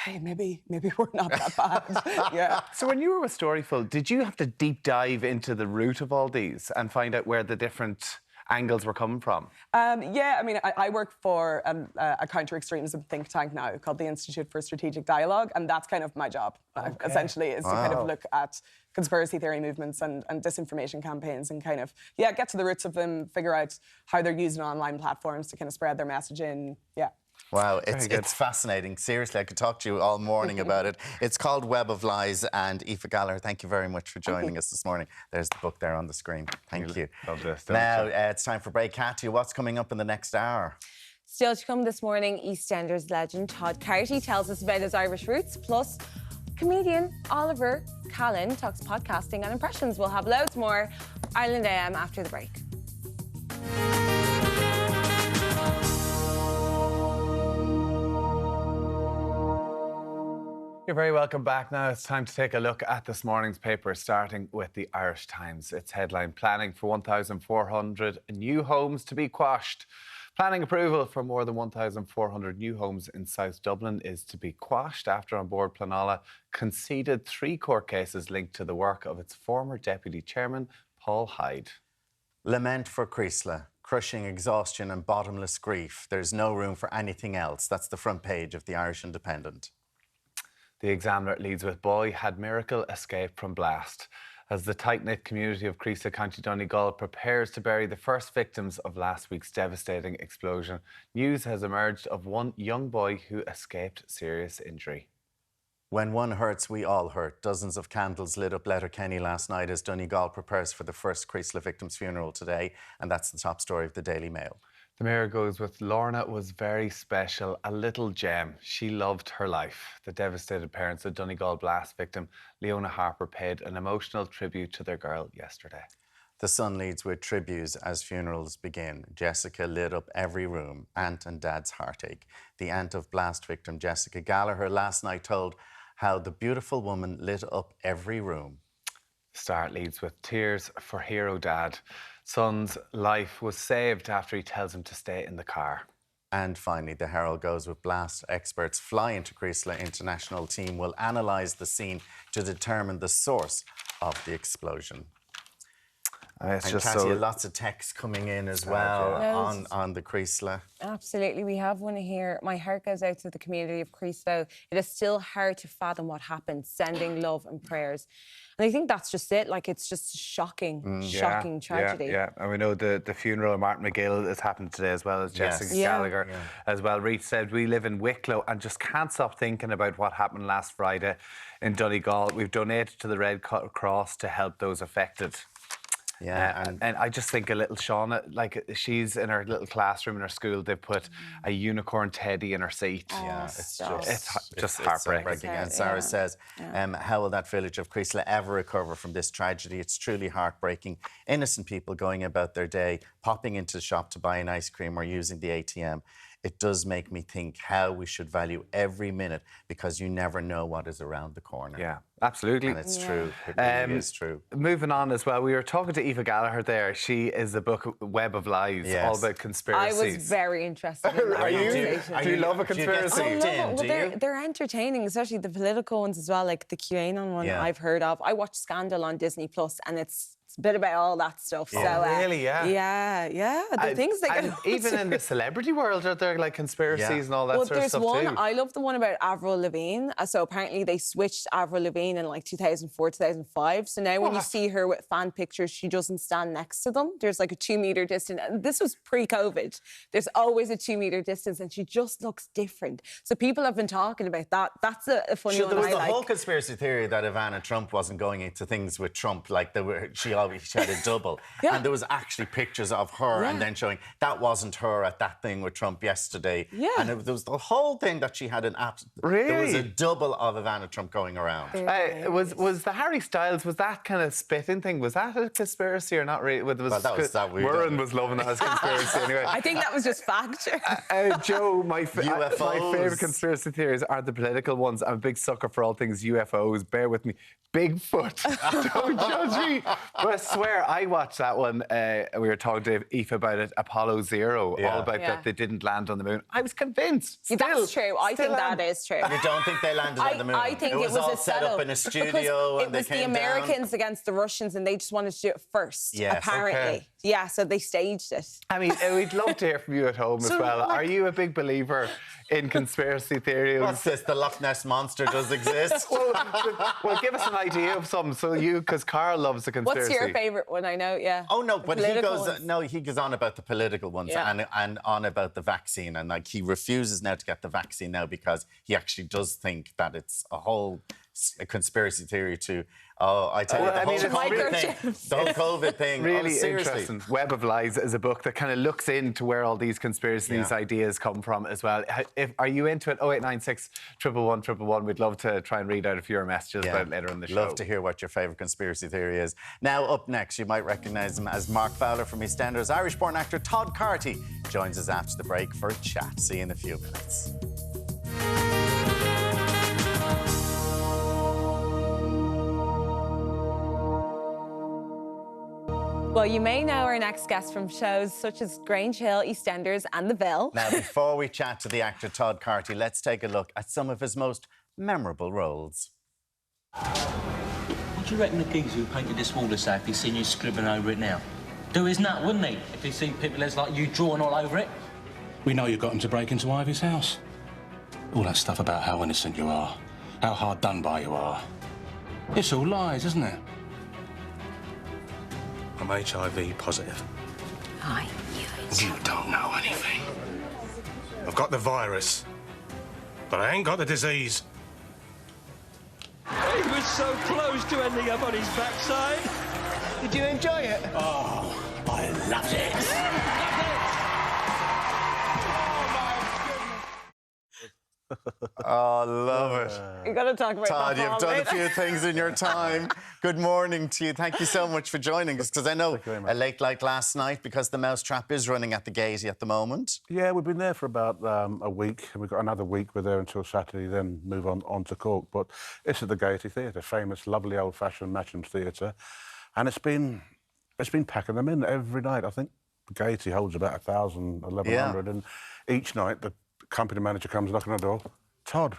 okay, maybe we're not that bad. So when you were with Storyful, did you have to deep dive into the root of all these and find out where the different angles were coming from? I mean, I work for a counter-extremism think tank now called the Institute for Strategic Dialogue, and that's kind of my job, essentially, is to kind of look at conspiracy theory movements and disinformation campaigns and kind of, get to the roots of them, figure out how they're using online platforms to kind of spread their messaging. Wow, it's fascinating. Seriously, I could talk to you all morning about it. It's called Web of Lies, and Aoife Gallagher, thank you very much for joining us this morning. There's the book there on the screen. Thank you. Love this. Now, it's time for break. Katia, what's coming up in the next hour? Still to come this morning, EastEnders legend Todd Carty tells us about his Irish roots, plus comedian Oliver Callan talks podcasting and impressions. We'll have loads more. Ireland AM after the break. You're very welcome back. Now it's time to take a look at this morning's paper, starting with the Irish Times. Its headline, planning for 1,400 new homes to be quashed. Planning approval for more than 1,400 new homes in South Dublin is to be quashed after An Bord Pleanála conceded 3 court cases linked to the work of its former deputy chairman, Paul Hyde. Lament for Creeslough. Crushing exhaustion and bottomless grief. There's no room for anything else. That's the front page of the Irish Independent. The Examiner leads with, boy had miracle escape from blast. As the tight-knit community of Creeslough, County Donegal prepares to bury the first victims of last week's devastating explosion, news has emerged of one young boy who escaped serious injury. When one hurts, we all hurt. Dozens of candles lit up Letterkenny last night as Donegal prepares for the first Creeslough victim's funeral today, and that's the top story of the Daily Mail. The Mayor goes with, Lorna was very special, a little gem. She loved her life. The devastated parents of Donegal blast victim Leona Harper paid an emotional tribute to their girl yesterday. The Sun leads with tributes as funerals begin. Jessica lit up every room, aunt and dad's heartache. The aunt of blast victim Jessica Gallagher last night told how the beautiful woman lit up every room. Star leads with tears for hero dad. Son's life was saved after he tells him to stay in the car. And finally, the Herald goes with blast experts fly into Creeslough. International team will analyse the scene to determine the source of the explosion. It's and just Katia, so... lots of texts coming in as well on the Creeslough. Absolutely, we have one here. My heart goes out to the community of Creeslough. It is still hard to fathom what happened. Sending love and prayers. And I think that's just it. Like, it's just a shocking, shocking tragedy. Yeah, and we know the funeral of Martin McGill has happened today as well as Jessica Gallagher as well. Reece said, we live in Wicklow and just can't stop thinking about what happened last Friday in Donegal. We've donated to the Red Cross to help those affected. Yeah, and I just think a little Shauna, like she's in her little classroom in her school, they've put a unicorn teddy in her seat. Yeah, it's just heartbreaking. And Sarah says, how will that village of Creeslough ever recover from this tragedy? It's truly heartbreaking. Innocent people going about their day, popping into the shop to buy an ice cream or using the ATM. It does make me think how we should value every minute because you never know what is around the corner. Yeah, absolutely. And it's true. It really is true. Moving on as well, we were talking to Aoife Gallagher there. She is the book Web of Lies, all about conspiracies. I was very interested in that conversation. Do you love a conspiracy? I love it. Well, they're entertaining, especially the political ones as well, like the QAnon one I've heard of. I watched Scandal on Disney Plus, and it's a bit about all that stuff. Oh, so, really? Yeah. The things they get even in the celebrity world, are there like conspiracies and all that sort of stuff there's one, too? I love the one about Avril Lavigne. So apparently they switched Avril Lavigne in like 2004, 2005. So now when you see her with fan pictures, she doesn't stand next to them. There's like a 2 metre distance. And this was pre-COVID. There's always a 2 metre distance and she just looks different. So people have been talking about that. That's a funny one. There was the whole conspiracy theory that Ivana Trump wasn't going into things with Trump, like she had a double. And there was actually pictures of her and then showing that wasn't her at that thing with Trump yesterday. And there was the whole thing that she had there was a double of Ivana Trump going around. Was the Harry Styles, was that kind of spitting thing, was that a conspiracy or not really? That weird. Warren was loving that as conspiracy anyway. I think that was just fact. Joe, my UFOs. favourite conspiracy theories are the political ones. I'm a big sucker for all things UFOs. Bear with me. Bigfoot. Don't judge me. But I swear, I watched that one. We were talking to Aoife about it, Apollo 0, all about that they didn't land on the moon. I was convinced. That's true. I think that is true. You don't think they landed on the moon? I think it was all a set up in a studio and they came the Americans against the Russians and they just wanted to do it first, apparently. Okay. Yeah, so they staged it. I mean, we'd love to hear from you at home as well. Like, are you a big believer in conspiracy theories? What's this? The Loch Ness Monster does exist? well, give us an idea of some. So because Carl loves the conspiracy. What's your favourite one? I know, Oh, no, but he goes on about the political ones and on about the vaccine. And, like, he refuses now to get the vaccine now because he actually does think that it's a whole conspiracy theory to... I tell you, the whole COVID thing. Really interesting. Web of Lies is a book that kind of looks into where all these conspiracy ideas come from as well. Are you into it? 0896 111 111. We'd love to try and read out a few messages about it later in the show. Love to hear what your favourite conspiracy theory is. Now, up next, you might recognise him as Mark Fowler from EastEnders. Irish-born actor Todd Carty joins us after the break for a chat. See you in a few minutes. Well, you may know our next guest from shows such as Grange Hill, EastEnders and The Bill. Now, before we chat to the actor Todd Carty, let's take a look at some of his most memorable roles. What do you reckon the geezer who painted this wall this if he's seen you scribbling over it now? Do his nut, wouldn't he? If he'd seen people as like you drawing all over it? We know you got him to break into Ivy's house. All that stuff about how innocent you are, how hard done by you are. It's all lies, isn't it? I'm HIV positive. You don't know anything. I've got the virus, but I ain't got the disease. He was so close to ending up on his backside. Did you enjoy it? Oh, I loved it. Oh, love it. You've got to talk about Todd, that you've done a few things in your time. Good morning to you. Thank you so much for joining us, because I know a late like last night, because the mousetrap is running at the Gaiety at the moment. Yeah, we've been there for about a week. We've got another week. We're there until Saturday, then move on to Cork. But it's at the Gaiety Theatre, famous, lovely, old-fashioned Matcham Theatre. And it's been packing them in every night. I think the Gaiety holds about 1,000, 1,100. And each night, the company manager comes knocking on the door. Todd,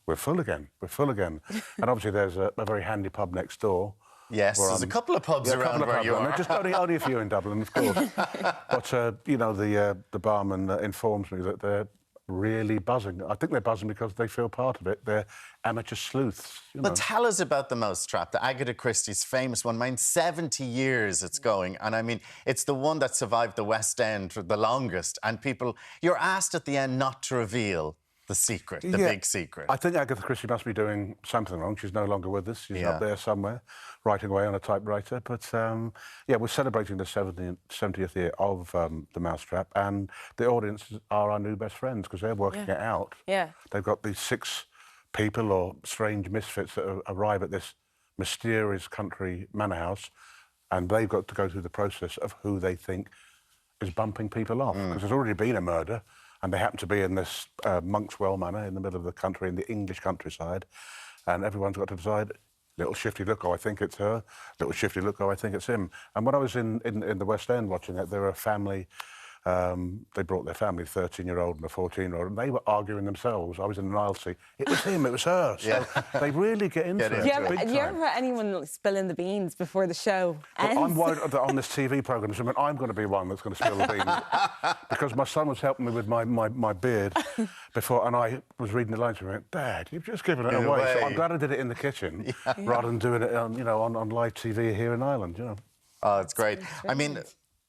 we're full again. We're full again. And obviously there's a very handy pub next door. Yes, there's a couple of pubs around where you are. Just only a few in Dublin, of course. But, you know, the barman informs me that they're really buzzing. I think they're buzzing because they feel part of it. They're amateur sleuths. But tell us about the Mousetrap, the Agatha Christie's famous one. 70 years it's going. And I mean, it's the one that survived the West End for the longest. And people, you're asked at the end not to reveal the secret, the big secret. I think Agatha Christie must be doing something wrong. She's no longer with us. She's up there somewhere, writing away on a typewriter. But, yeah, we're celebrating the 70th year of The Mousetrap, and the audiences are our new best friends because they're working it out. Yeah. They've got these 6 people or strange misfits that arrive at this mysterious country manor house, and they've got to go through the process of who they think is bumping people off, because there's already been a murder, and they happen to be in this Monkswell manor in the middle of the country, in the English countryside, and everyone's got to decide, little shifty look, oh, I think it's her, little shifty look, oh, I think it's him. And when I was in the West End watching it, there were a family, they brought their family, 13-year-old and a 14-year-old, and they were arguing themselves. I was in an aisle seat. It was him, it was her. So they really get into it. Do you ever have anyone spilling the beans before the show ends? Well, I'm worried that on this TV programme, I'm going to be one that's going to spill the beans. Because my son was helping me with my beard before, and I was reading the lines and went, Dad, you've just given it away. So I'm glad I did it in the kitchen rather than doing it on live TV here in Ireland, you know. Oh, it's great. I mean,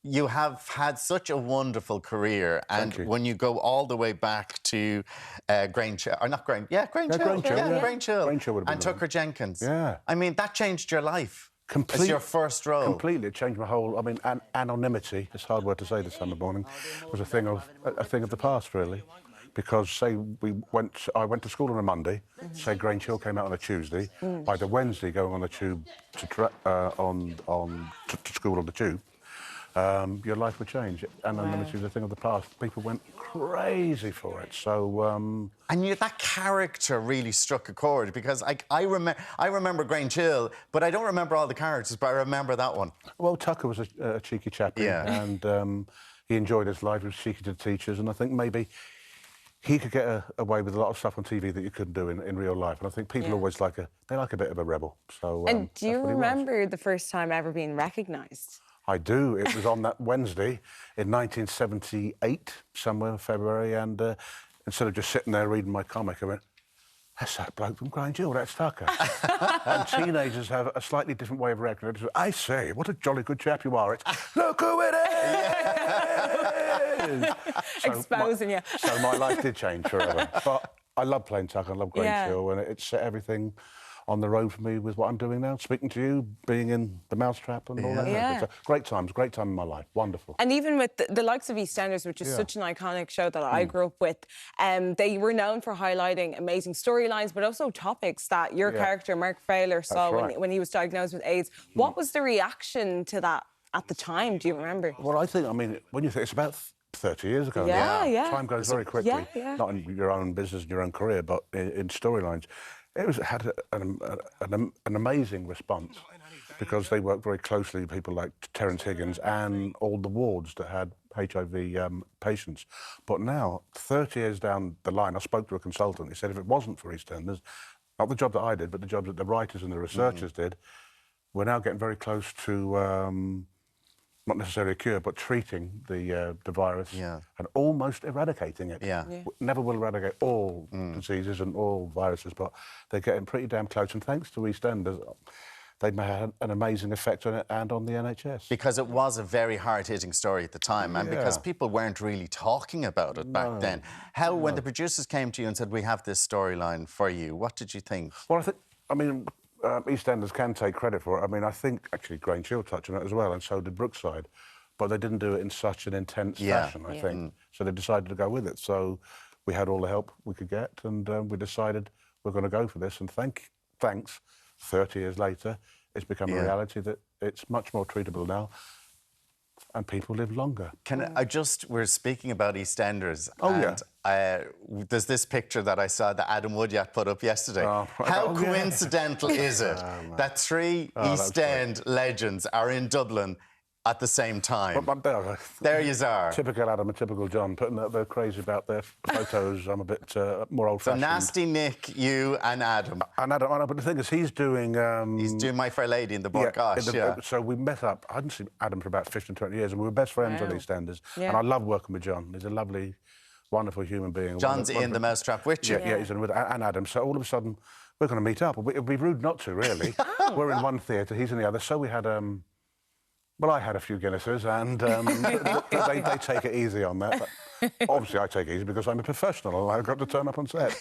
you have had such a wonderful career, and when you go all the way back to Grange Hill, or not Grange, Grange Hill, and Tucker Jenkins. Yeah. I mean, that changed your life. Completely. It's your first role. Completely. It changed my whole... I mean, anonymity, it's a hard word to say this time of morning, was a thing of the past, really. Because, say, I went to school on a Monday, say Grange Hill came out on a Tuesday, by the Wednesday going on the tube to school on the tube, your life would change. Anonymity was a thing of the past. People went crazy for it. So, and that character really struck a chord, because I remember Grange Hill, but I don't remember all the characters, but I remember that one. Well, Tucker was a cheeky chap, and he enjoyed his life. He was cheeky to the teachers, and I think maybe he could get away with a lot of stuff on TV that you couldn't do in real life. And I think people always like a bit of a rebel. So, and do you remember the first time ever being recognised? I do. It was on that Wednesday in 1978, somewhere in February, and instead of just sitting there reading my comic, I went, that's that bloke from Grange Hill, that's Tucker. And teenagers have a slightly different way of recognising. I say, what a jolly good chap you are. It's, look who it is! Exposing you. So my life did change forever. But I love playing Tucker, I love Grange Hill, and it set everything on the road for me with what I'm doing now, speaking to you, being in The Mousetrap and all that. So, great time in my life, wonderful. And even with the likes of EastEnders, which is such an iconic show that I grew up with, they were known for highlighting amazing storylines, but also topics that your character, Mark Fowler, saw when he was diagnosed with AIDS. What was the reaction to that at the time, do you remember? Well, I mean, when you think it's about 30 years ago. Time goes very quickly. Not in your own business and your own career, but in storylines. It had an amazing response because they worked very closely with people like Terence Higgins and all the wards that had HIV patients. But now, 30 years down the line, I spoke to a consultant. He said if it wasn't for EastEnders, not the job that I did, but the job that the writers and the researchers did, we're now getting very close to not necessarily a cure, but treating the virus and almost eradicating it. Never will eradicate all diseases and all viruses, but they're getting pretty damn close. And thanks to EastEnders, they've had an amazing effect on it and on the NHS. Because it was a very hard-hitting story at the time, and because people weren't really talking about it back then. When the producers came to you and said, we have this storyline for you, what did you think? Well, I mean, EastEnders can take credit for it. I mean, I think actually Grange Hill touched on it as well, and so did Brookside, but they didn't do it in such an intense fashion, I think. So they decided to go with it. So we had all the help we could get, and we decided we're going to go for this. And thanks, 30 years later, it's become a reality that it's much more treatable now. And people live longer. We're speaking about EastEnders. There's this picture that I saw that Adam Woodyard put up yesterday. How coincidental is it that 3 East End legends are in Dublin at the same time. But there you are. Typical Adam and typical John, putting that they're crazy about their photos. I'm a bit more old-fashioned. So Nasty Nick, you and Adam. And Adam, but the thing is, he's doing My Fair Lady in the Bord Gosh, So we met up. I hadn't seen Adam for about 15, 20 years, and we were best friends on EastEnders. Yeah. And I love working with John. He's a lovely, wonderful human being. John's in the Mousetrap with you. Yeah, he's in with and Adam. So all of a sudden, we're going to meet up. It'd be rude not to, really. We're in one theatre, he's in the other. So we had... Well, I had a few Guinnesses, and they take it easy on that. But obviously, I take it easy because I'm a professional and I've got to turn up on set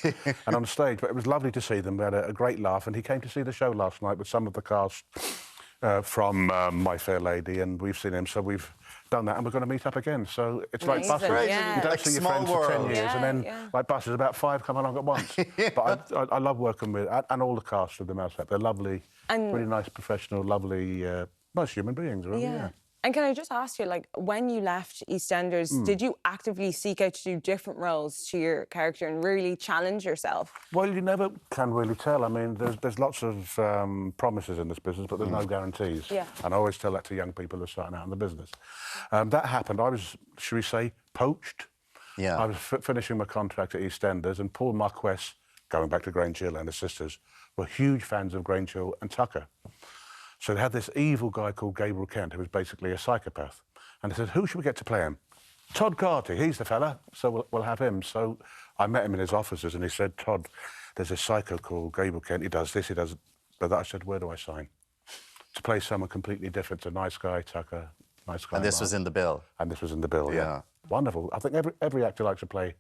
and on stage. But it was lovely to see them. We had a great laugh, and he came to see the show last night with some of the cast from My Fair Lady, and we've seen him, so we've done that, and we're going to meet up again. So it's like buses. Yeah. You don't like see your friends for 10 years, and then, like buses, about 5 come along at once. But I love working with... And all the cast of the Mousetrap. They're lovely, really nice, professional, lovely... nice human beings, really, yeah. And can I just ask you, like, when you left EastEnders, did you actively seek out to do different roles to your character and really challenge yourself? Well, you never can really tell. I mean, there's lots of promises in this business, but there's no guarantees. Yeah. And I always tell that to young people who are starting out in the business. That happened. I was, should we say, poached. Yeah. I was finishing my contract at EastEnders, and Paul Marquess, going back to Grange Hill, and his sisters, were huge fans of Grange Hill and Tucker. So they had this evil guy called Gabriel Kent, who was basically a psychopath. And they said, who should we get to play him? Todd Carty, he's the fella, so we'll have him. So I met him in his offices, and he said, Todd, there's a psycho called Gabriel Kent, he does this, he does... But I said, where do I sign? To play someone completely different, a nice guy, Tucker, nice guy. And this was in the bill? And this was in the bill, yeah. Wonderful. I think every actor likes to play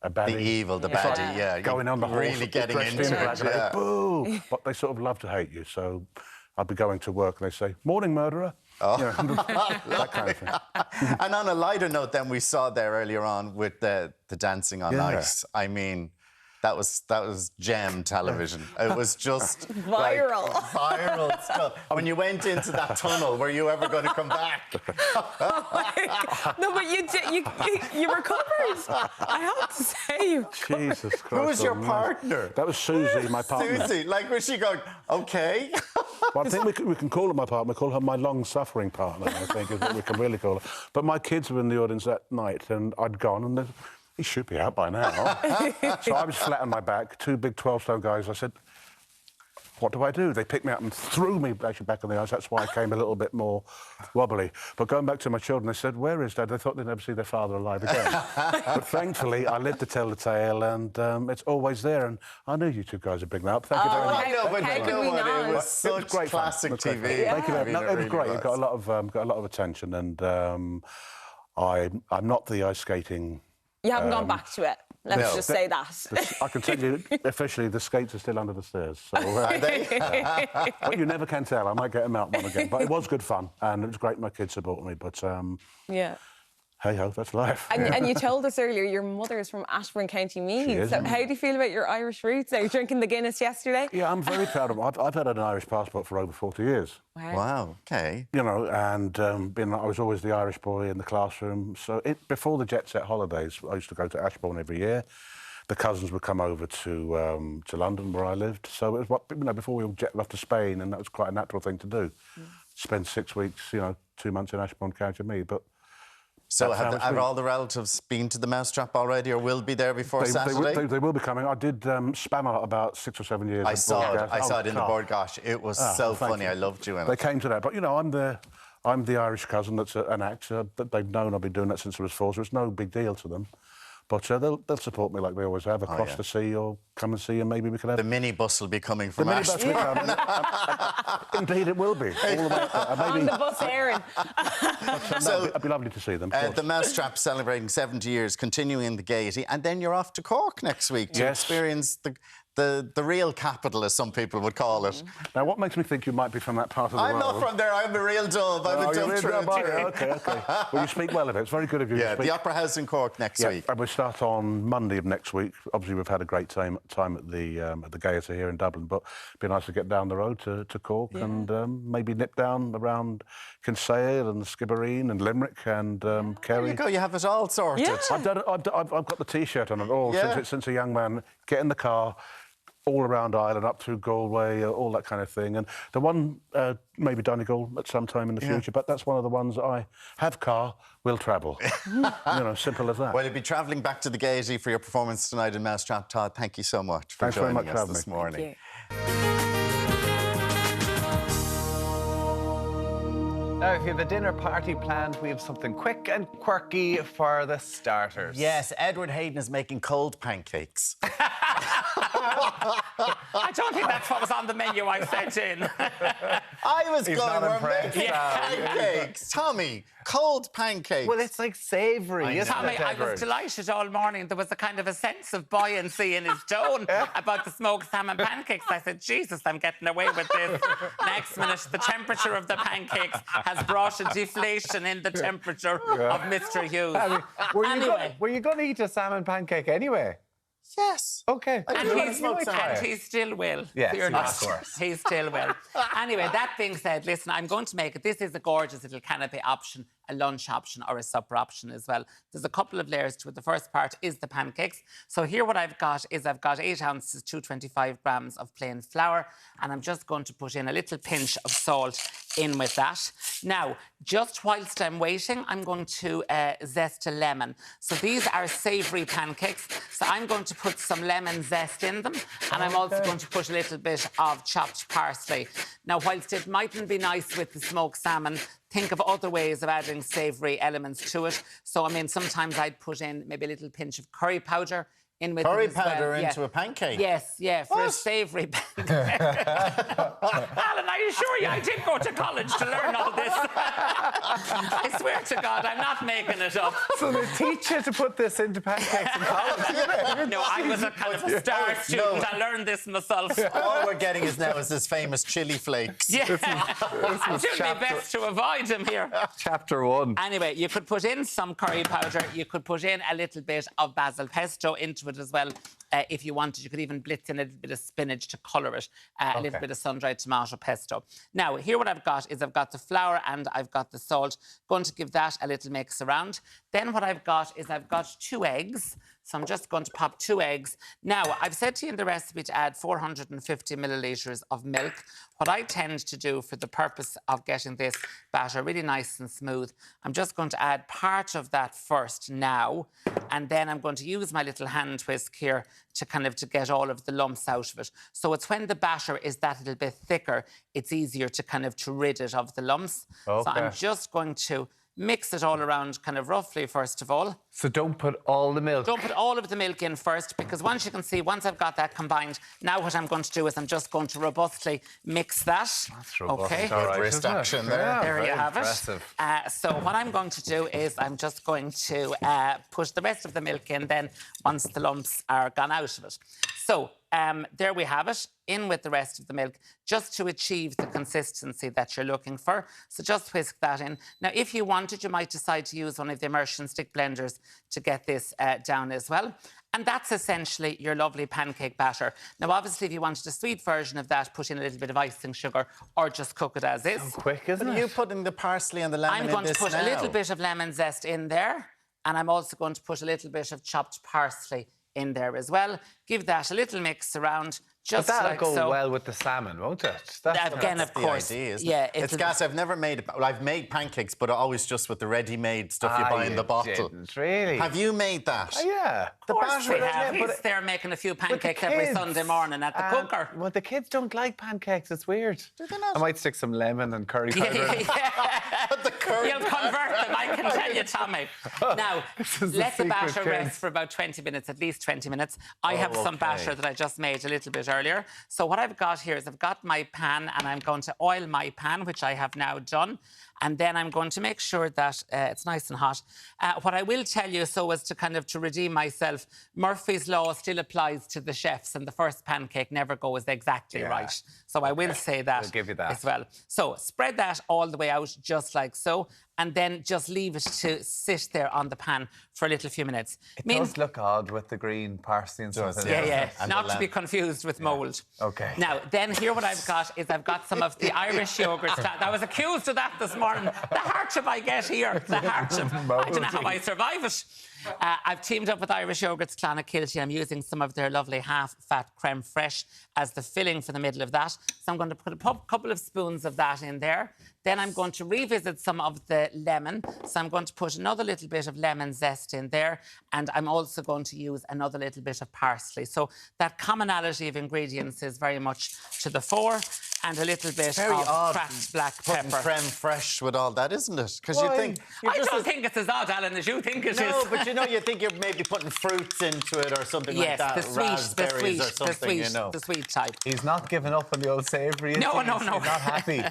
a baddie. The evil, the baddie, yeah. Going on the horse, really getting into it, yeah. Boo! But they sort of love to hate you, so... I'd be going to work and they say, morning, murderer. Oh. You know, that kind of thing. And on a lighter note, then, we saw there earlier on with the dancing on ice. I mean, that was gem television. It was just... viral. Like, viral stuff. When you went into that tunnel, were you ever going to come back? No, but you recovered. I have to say. Jesus Christ. Who was your partner? That was Susie, my partner. Susie, like, was she going, OK? Well, I think we can call her my partner. We call her my long-suffering partner, I think, is what we can really call her. But my kids were in the audience that night, and I'd gone, and he should be out by now. So I was flat on my back, 2 big 12-stone guys. I said, what do I do? They picked me up and threw me actually back on the ice. That's why I came a little bit more wobbly. But going back to my children, they said, where is Dad? They thought they'd never see their father alive again. But thankfully, I lived to tell the tale, and it's always there. And I knew you two guys would bring that up. Thank you very much. I know, but it was such great classic TV. Yeah. Thank you very much. No, it was great. It got a lot of attention, and I'm not the ice skating... You haven't gone back to it. Let's just say that. I can tell you, officially, the skates are still under the stairs. So, are they? But you never can tell. I might get them out one again. But it was good fun, and it was great my kids supported me. But, yeah. Hey-ho, that's life. And you told us earlier your mother is from Ashbourne, County Meath. So how do you feel about your Irish roots? Are you drinking the Guinness yesterday? Yeah, I'm very proud of them. I've had an Irish passport for over 40 years. Wow, OK. You know, and I was always the Irish boy in the classroom. So before the jet set holidays, I used to go to Ashbourne every year. The cousins would come over to London, where I lived. So it was before we all jetted off to Spain, and that was quite a natural thing to do. Spend 6 weeks, 2 months in Ashbourne, County Meath. But so have all the relatives been to the Mousetrap already, or will be there before Saturday? They will be coming. I did spam out about 6 or 7 years. I saw it in the Bord Gosh. It was so funny. I loved you in it. They came to that, but I'm the Irish cousin that's an actor that they've known. I've been doing that since I was 4, so it's no big deal to them. But they'll support me like they always have, across the sea, or come and see, and maybe we can have... The minibus will be coming from Ashton. Indeed, it will be. All the way up there. On the bus, Aaron. So it'd be lovely to see them. The Mousetrap celebrating 70 years, continuing the gaiety, and then you're off to Cork next week to experience the real capital, as some people would call it. Now, what makes me think you might be from that part of the world? I'm not from there. I'm a real dove. I'm a dove true. OK. Well, you speak well of it. It's very good of you to speak. The Opera House in Cork next week. And we start on Monday of next week. Obviously, we've had a great time at the Gaiety here in Dublin, but it'd be nice to get down the road to Cork and maybe nip down around Kinsale and Skibbereen and Limerick and Kerry. There you go. You have it all sorted. Yeah. I've got the T-shirt on it all since a young man. Get in the car. all around Ireland, up through Galway, all that kind of thing. And the one, maybe Donegal at some time in the future, but that's one of the ones that I have car, will travel. Simple as that. Well, you'll be travelling back to the Gaiety for your performance tonight in Mousetrap. Todd, thank you so much for joining us this morning. Now, if you have a dinner party planned, we have something quick and quirky for the starters. Yes, Edward Hayden is making cold pancakes. I don't think that's what was on the menu I sent in. I was going, we're making pancakes. Tommy, cold pancakes. Well, it's like savoury, isn't Tommy, it, I was delighted all morning. There was a kind of a sense of buoyancy in his tone about the smoked salmon pancakes. I said, Jesus, I'm getting away with this. Next minute, the temperature of the pancakes has brought a deflation in the temperature of Mr. Hughes. Were you going to eat a salmon pancake anyway? Yes. Okay. And he still will. Yes, of course. He still will. Anyway, that being said, listen, I'm going to make it. This is a gorgeous little canapé option, a lunch option or a supper option as well. There's a couple of layers to it. The first part is the pancakes. So here what I've got is I've got 8 ounces, 225 grams of plain flour, and I'm just going to put in a little pinch of salt in with that. Now, just whilst I'm waiting, I'm going to zest a lemon. So these are savoury pancakes. So I'm going to put some lemon zest in them, and I'm also going to put a little bit of chopped parsley. Now, whilst it mightn't be nice with the smoked salmon, think of other ways of adding savoury elements to it. So, I mean, sometimes I'd put in maybe a little pinch of curry powder in with curry it as powder well. into a pancake? Yes, for a savoury pancake. Alan, are you sure? I did go to college to learn all this. I swear to God, I'm not making it up. So they teach you to put this into pancakes in college? No, I was a kind of a star student. No. I learned this myself. All we're getting is now is this famous chili flakes. Yeah. I'm doing my best to avoid them here. Chapter 1. Anyway, you could put in some curry powder. You could put in a little bit of basil pesto into it as well. If you wanted, you could even blitz in a little bit of spinach to colour it, a little bit of sun-dried tomato pesto. Now, here what I've got is I've got the flour and I've got the salt. Going to give that a little mix around. Then what I've got is I've got 2 eggs. So I'm just going to pop 2 eggs. Now, I've said to you in the recipe to add 450 millilitres of milk. What I tend to do for the purpose of getting this batter really nice and smooth, I'm just going to add part of that first now, and then I'm going to use my little hand whisk here to to get all of the lumps out of it. So it's when the batter is that little bit thicker, it's easier to to rid it of the lumps. Okay. So I'm just going to mix it all around roughly first of all. So don't put all the milk. Don't put all of the milk in first, because once I've got that combined, now what I'm going to do is I'm just going to robustly mix that. That's robust. Okay. Good wrist action there. Yeah, there you have impressive. it. So what I'm going to do is I'm just going to push the rest of the milk in then once the lumps are gone out of it. So there we have it, in with the rest of the milk, just to achieve the consistency that you're looking for. So just whisk that in. Now, if you wanted, you might decide to use one of the immersion stick blenders to get this down as well. And that's essentially your lovely pancake batter. Now, obviously, if you wanted a sweet version of that, put in a little bit of icing sugar or just cook it as is. So quick, isn't it? Are you putting the parsley and the lemon in this now? I'm going to put a little bit of lemon zest in there, and I'm also going to put a little bit of chopped parsley in there as well. Give that a little mix around, just but that'll like go so. well with the salmon, won't it? Again, That's of course. the idea, isn't yeah, it? It's gas. I've never made... Well, I've made pancakes, but always just with the ready-made stuff you buy in the bottle. Didn't, really? Have you made that? Oh, yeah. Of course we have. Yeah, He's there making a few pancakes every Sunday morning at the cooker. Well, the kids don't like pancakes. It's weird. Do they not? I might stick some lemon and curry powder in. The curry You'll convert them, I can tell you, Tommy. Now, let the batter rest for about 20 minutes, at least 20 minutes. I have some batter that I just made a little bit earlier. So what I've got here is I've got my pan, and I'm going to oil my pan, which I have now done. And then I'm going to make sure that it's nice and hot. What I will tell you, so as to to redeem myself, Murphy's Law still applies to the chefs, and the first pancake never goes exactly right. So I will say that, I'll give you that as well. So spread that all the way out, just like so, and then just leave it to to sit there on the pan for a little few minutes. It does look odd with the green parsley and stuff. Yeah. Not to be confused with mould. Okay. Now, then here what I've got is I've got some of the Irish yogurt. I was accused of that this morning. The hardship I get here, the hardship. I don't know how I survive it. I've teamed up with Irish Yogurt's Clonakilty. I'm using some of their lovely half-fat creme fraiche as the filling for the middle of that. So I'm going to put a couple of spoons of that in there. Then I'm going to revisit some of the lemon. So I'm going to put another little bit of lemon zest in there. And I'm also going to use another little bit of parsley. So that commonality of ingredients is very much to the fore. And a little bit of cracked black pepper. Creme fraiche with all that, isn't it? Because you think... I don't think it's as odd, Alan, as you think it is. No, but you think you're maybe putting fruits into it or something like that. Raspberries or something, the sweet type. He's not giving up on the old savoury. No. He's not happy.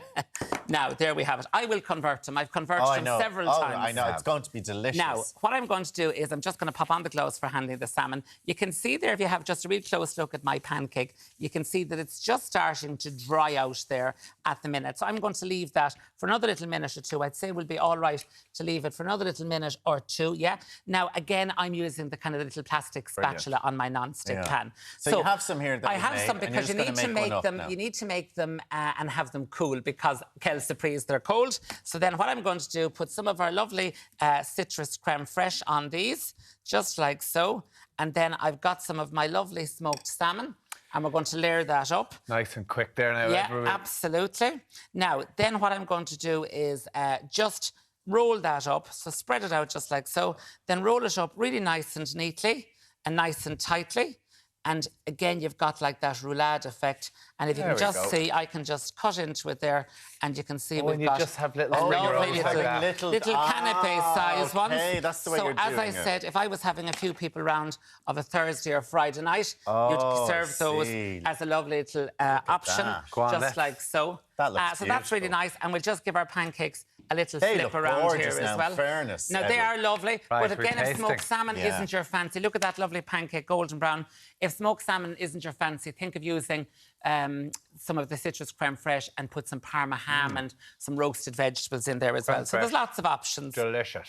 Now, there we have it. I will convert them. I've converted them several times. I know. It's going to be delicious. Now, what I'm going to do is I'm just going to pop on the gloves for handling the salmon. You can see there, if you have just a real close look at my pancake, you can see that it's just starting to dry out there at the minute. So I'm going to leave that for another little minute or two. I'd say we'll be all right to leave it for another little minute or two, yeah? Now, again, I'm using the kind of little plastic spatula on my non-stick pan. So you have some here that I have some because you need to make them. Now. You need to make them and have them cool because quelle surprise, they're cold. So then what I'm going to do, put some of our lovely citrus creme fraiche on these, just like so. And then I've got some of my lovely smoked salmon. And we're going to layer that up. Nice and quick there now. Yeah, absolutely. Now, then what I'm going to do is just roll that up. So spread it out just like so. Then roll it up really nice and neatly and nice and tightly. And again, you've got like that roulade effect. And if you can just see, I can just cut into it there, and you can see we've got just have little little canapé-size ones. That's the way so you're as doing I said, if I was having a few people round of a Thursday or Friday night, you'd serve those as a lovely little option, just like so. That looks so that's really nice, and we'll just give our pancakes a little flip around here as well. Fairness, now they are lovely, right, but again, if smoked salmon isn't your fancy, look at that lovely pancake, golden brown. If smoked salmon isn't your fancy, think of using some of the citrus creme fraiche and put some Parma ham and some roasted vegetables in there as well. So there's lots of options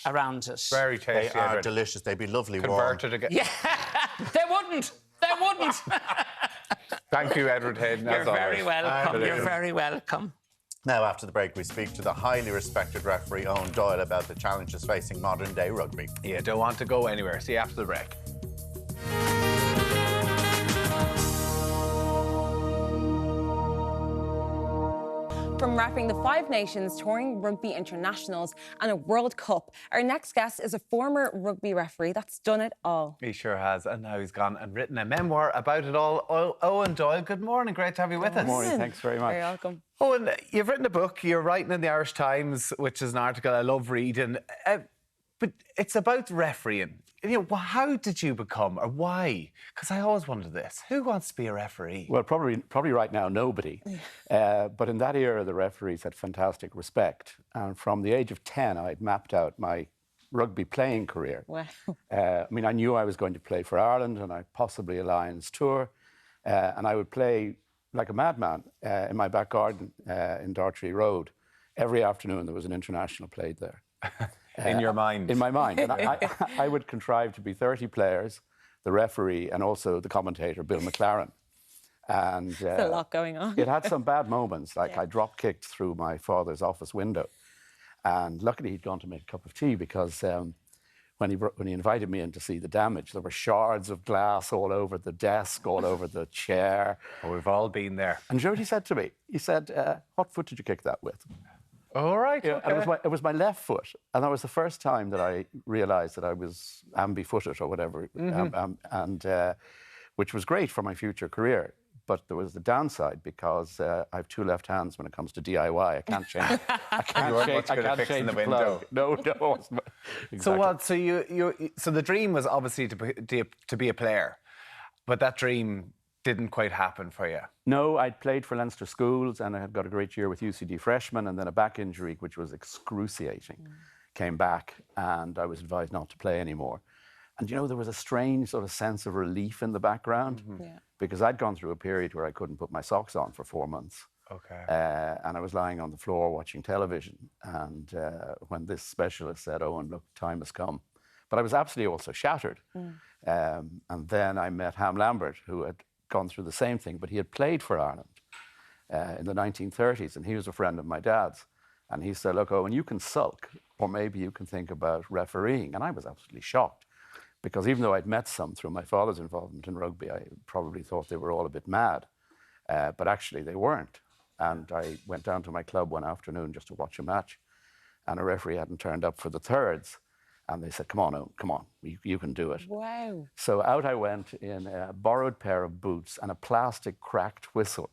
around it. Very tasty. They are delicious. They'd be lovely Converted warm. again. Yeah, they wouldn't. They wouldn't. Thank you, Edward Hayden. You're very welcome. You're very welcome. Now, after the break, we speak to the highly respected referee, Owen Doyle, about the challenges facing modern-day rugby. Yeah, don't want to go anywhere. See you after the break. From wrapping the Five Nations, touring rugby internationals and a World Cup, our next guest is a former rugby referee that's done it all. He sure has, and now he's gone and written a memoir about it all. Owen Doyle, good morning. Great to have you with us. Good morning. Thanks very much. You're welcome. Owen, you've written a book. You're writing in the Irish Times, which is an article I love reading. But it's about refereeing. You know, how did you become, or why? Because I always wondered this. Who wants to be a referee? Well, probably right now, nobody. But in that era, the referees had fantastic respect. And from the age of 10, I'd mapped out my rugby playing career. Wow. I mean, I knew I was going to play for Ireland and I possibly a Lions tour. And I would play like a madman in my back garden in Dartry Road. Every afternoon, there was an international played there. In your mind? In my mind. And I would contrive to be 30 players, the referee, and also the commentator, Bill McLaren. And there's a lot going on. It had some bad moments, like I drop-kicked through my father's office window. And luckily, he'd gone to make a cup of tea because when he invited me in to see the damage, there were shards of glass all over the desk, all over the chair. Oh, we've all been there. And you know what he said to me? He said, what foot did you kick that with? All right. Yeah, okay. and it was my left foot, and that was the first time that I realised that I was ambi-footed or whatever, which was great for my future career. But there was the downside because I have two left hands when it comes to DIY. I can't change. I can't change the window. No. Exactly. So what? So the dream was obviously to be a player, but that dream didn't quite happen for you. No, I'd played for Leinster Schools and I had got a great year with UCD freshmen, and then a back injury, which was excruciating, came back and I was advised not to play anymore. And, you know, there was a strange sort of sense of relief in the background because I'd gone through a period where I couldn't put my socks on for 4 months. Okay. And I was lying on the floor watching television. And when this specialist said, "Owen, look, time has come." But I was absolutely also shattered. And then I met Ham Lambert, who had gone through the same thing, but he had played for Ireland in the 1930s, and he was a friend of my dad's. And he said, "Look, Owen, you can sulk, or maybe you can think about refereeing." And I was absolutely shocked, because even though I'd met some through my father's involvement in rugby, I probably thought they were all a bit mad. But actually they weren't. And I went down to my club one afternoon just to watch a match, and a referee hadn't turned up for the thirds. And they said, "Come on, Owen, come on, you can do it." Wow. So out I went in a borrowed pair of boots and a plastic cracked whistle.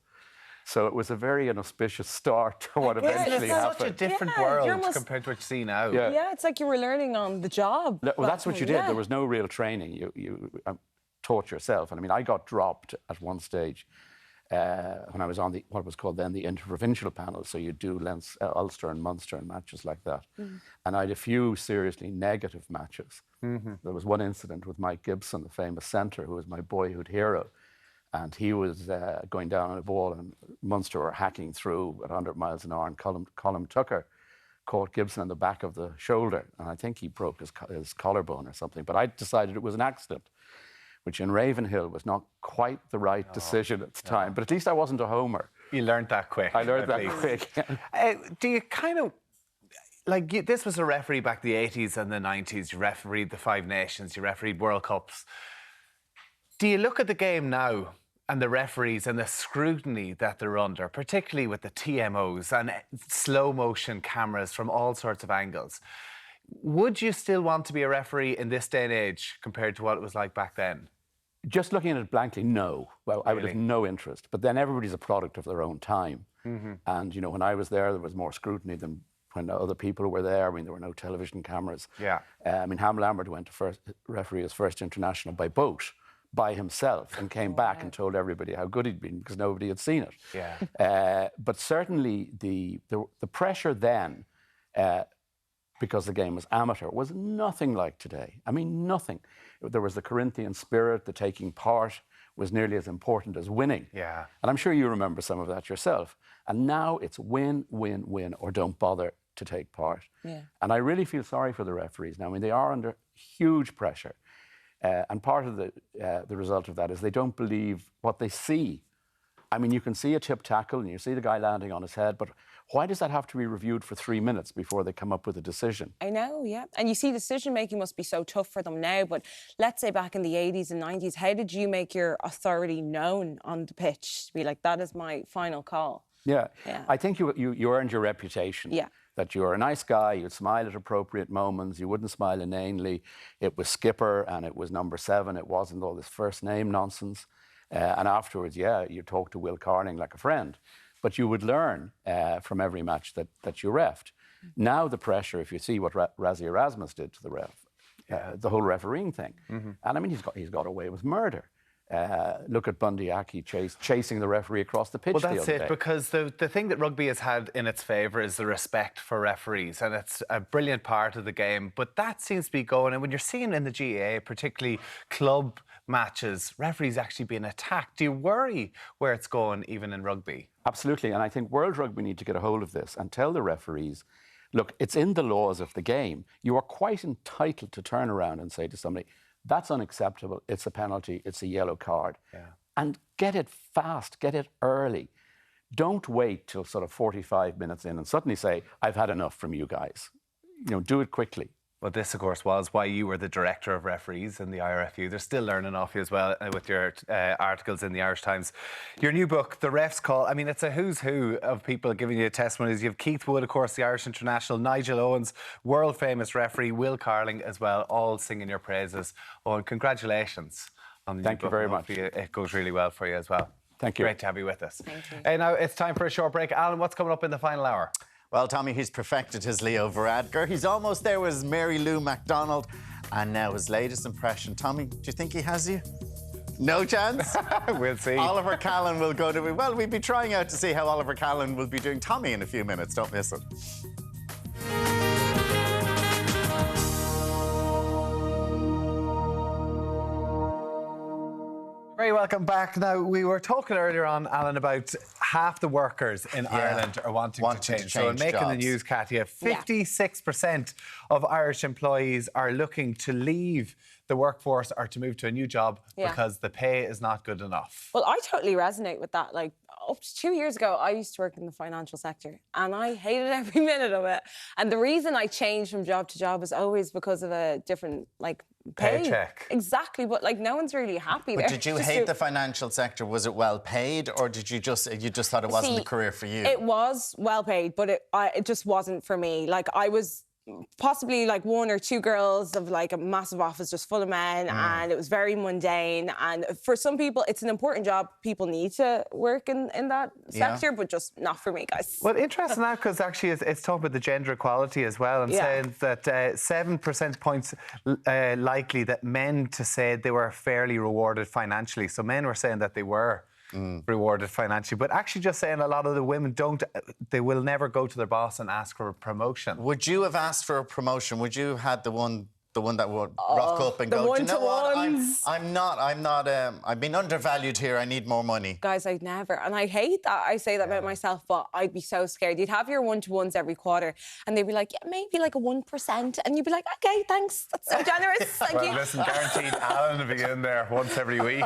So it was a very inauspicious start to what eventually happened. It's such a different world compared to what you see now. Yeah, it's like you were learning on the job. Well, that's what you did. There was no real training. You taught yourself. And I mean, I got dropped at one stage when I was on what was called then the interprovincial panel. So you do Ulster and Munster and matches like that. And I had a few seriously negative matches. There was one incident with Mike Gibson, the famous centre, who was my boyhood hero. And he was going down on a ball, and Munster were hacking through at 100 miles an hour, and Colm Tucker caught Gibson on the back of the shoulder, and I think he broke his collarbone or something. But I decided it was an accident, which in Ravenhill was not quite the right decision at the time. But at least I wasn't a homer. You learned that quick. I learned that quick. Do you kind of... Like, this was a referee back in the 80s and the 90s. You refereed the Five Nations, you refereed World Cups. Do you look at the game now and the referees and the scrutiny that they're under, particularly with the TMOs and slow motion cameras from all sorts of angles? Would you still want to be a referee in this day and age compared to what it was like back then? Just looking at it blankly, no. Well, I would have no interest. But then everybody's a product of their own time. And, you know, when I was there was more scrutiny than when other people were there. I mean, there were no television cameras. I mean, Ham Lambert went to referee his first international by boat, by himself, and came back and told everybody how good he'd been because nobody had seen it. But certainly the pressure then, because the game was amateur, was nothing like today. I mean, nothing. There was the Corinthian spirit. The taking part was nearly as important as winning. And I'm sure you remember some of that yourself. And now it's win, win, win, or don't bother to take part. And I really feel sorry for the referees now. I mean, they are under huge pressure. And part of the result of that is they don't believe what they see. I mean, you can see a tip tackle and you see the guy landing on his head, but why does that have to be reviewed for 3 minutes before they come up with a decision? I know, yeah. And you see, decision-making must be so tough for them now, but let's say back in the 80s and 90s, how did you make your authority known on the pitch? To be like, that is my final call. I think you earned your reputation. That you were a nice guy, you'd smile at appropriate moments, you wouldn't smile inanely. It was Skipper and it was number 7. It wasn't all this first name nonsense. And afterwards, you talked to Will Carling like a friend. But you would learn from every match that you refed. Now the pressure, if you see what Razzie Erasmus did to the ref, the whole refereeing thing. And I mean, he's got away with murder. Look at Bundy Aki chasing the referee across the pitch the other day. Well, that's it, because the thing that rugby has had in its favour is the respect for referees, and it's a brilliant part of the game, but that seems to be going, and when you're seeing in the GAA, particularly club matches, referees actually being attacked, do you worry where it's going even in rugby? Absolutely, and I think World Rugby need to get a hold of this and tell the referees, look, it's in the laws of the game. You are quite entitled to turn around and say to somebody, that's unacceptable, it's a penalty, it's a yellow card. And get it fast, get it early. Don't wait till sort of 45 minutes in and suddenly say, I've had enough from you guys. You know, do it quickly. Well, this, of course, was why you were the director of referees in the IRFU. They're still learning off you as well with your articles in the Irish Times. Your new book, The Ref's Call, I mean, it's a who's who of people giving you testimonies. You have Keith Wood, of course, the Irish international, Nigel Owens, world-famous referee, Will Carling as well, all singing your praises. Oh, and congratulations on the new book. Thank you very much. It goes really well for you as well. Thank you. Great to have you with us. Thank you. Hey, now it's time for a short break. Alan, what's coming up in the final hour? Well, Tommy, he's perfected his Leo Varadkar. He's almost there with his Mary Lou MacDonald. And now his latest impression. Tommy, do you think he has you? No chance? We'll see. Oliver Callan will go to... Well, we'll be trying out to see how Oliver Callan will be doing Tommy in a few minutes. Don't miss it. Very welcome back. Now, we were talking earlier on, Alan, about half the workers in Ireland are wanting to change. So in making the news, Katia, 56% of Irish employees are looking to leave the workforce or to move to a new job because the pay is not good enough. Well, I totally resonate with that. Like, up to 2 years ago, I used to work in the financial sector and I hated every minute of it. And the reason I changed from job to job was always because of a different, like, paycheck. Exactly, but like no one's really happy But there. did you hate the financial sector? Was it well paid, or did you just thought it wasn't the career for you? It was well paid, but it just wasn't for me. Like, I was possibly like one or two girls of like a massive office just full of men, and it was very mundane. And for some people, it's an important job. People need to work in that sector, but just not for me, guys. Well, interesting that, because actually it's talking about the gender equality as well, and saying that 7 percentage points likely that men to say they were fairly rewarded financially. So men were saying that they were rewarded financially, but actually just saying a lot of the women they will never go to their boss and ask for a promotion. Would you have asked for a promotion? Would you have had the one that would rock up and go, do you know what? I've been undervalued here. I need more money. Guys, I'd never. And I hate that. I say that about myself, but I'd be so scared. You'd have your one-to-ones every quarter and they'd be like, yeah, maybe like a 1%. And you'd be like, okay, thanks. That's so generous. Thank you. Listen, guaranteed Alan will be in there once every week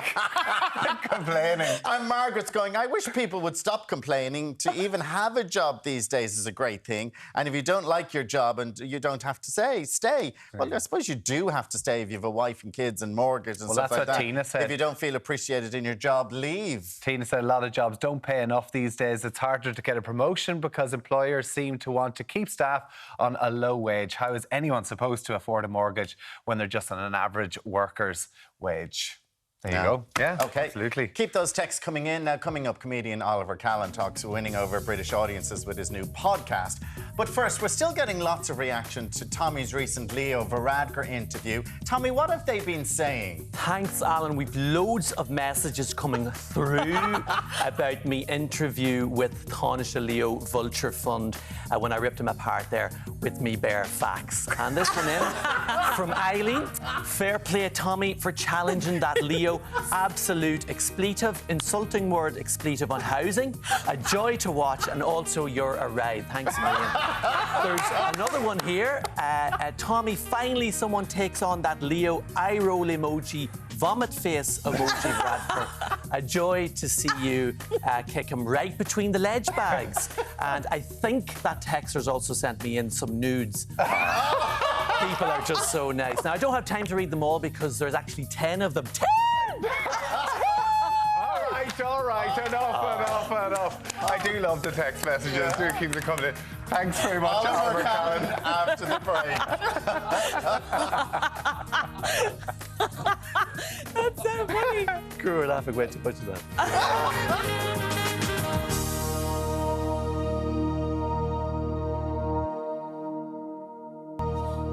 complaining. And Margaret's going, I wish people would stop complaining. To even have a job these days is a great thing. And if you don't like your job and you don't have to stay. Well, I suppose you do have to stay if you have a wife and kids and mortgage and stuff like that. Well, that's what Tina said. If you don't feel appreciated in your job, leave. Tina said a lot of jobs don't pay enough these days. It's harder to get a promotion because employers seem to want to keep staff on a low wage. How is anyone supposed to afford a mortgage when they're just on an average worker's wage? There you go. Yeah, okay. Absolutely. Keep those texts coming in. Now, coming up, comedian Oliver Callan talks winning over British audiences with his new podcast. But first, we're still getting lots of reaction to Tommy's recent Leo Varadkar interview. Tommy, what have they been saying? Thanks, Alan. We've loads of messages coming through about me interview with Taoiseach Leo Vulture Fund when I ripped him apart there with me bare facts. And this one in from Aisling. Fair play, Tommy, for challenging that Leo absolute expletive, insulting word expletive on housing. A joy to watch, and also you're a ride. Thanks a million. There's another one here. Tommy, finally someone takes on that Leo eye roll emoji, vomit face emoji, Bradford. A joy to see you kick him right between the ledge bags. And I think that texter's also sent me in some nudes. People are just so nice. Now, I don't have time to read them all because there's actually 10 of them. 10! All right, enough. I do love the text messages. Do keep them coming in. Thanks very much, Oliver Callan. After the break. That's so funny. We're laughing way too much of that.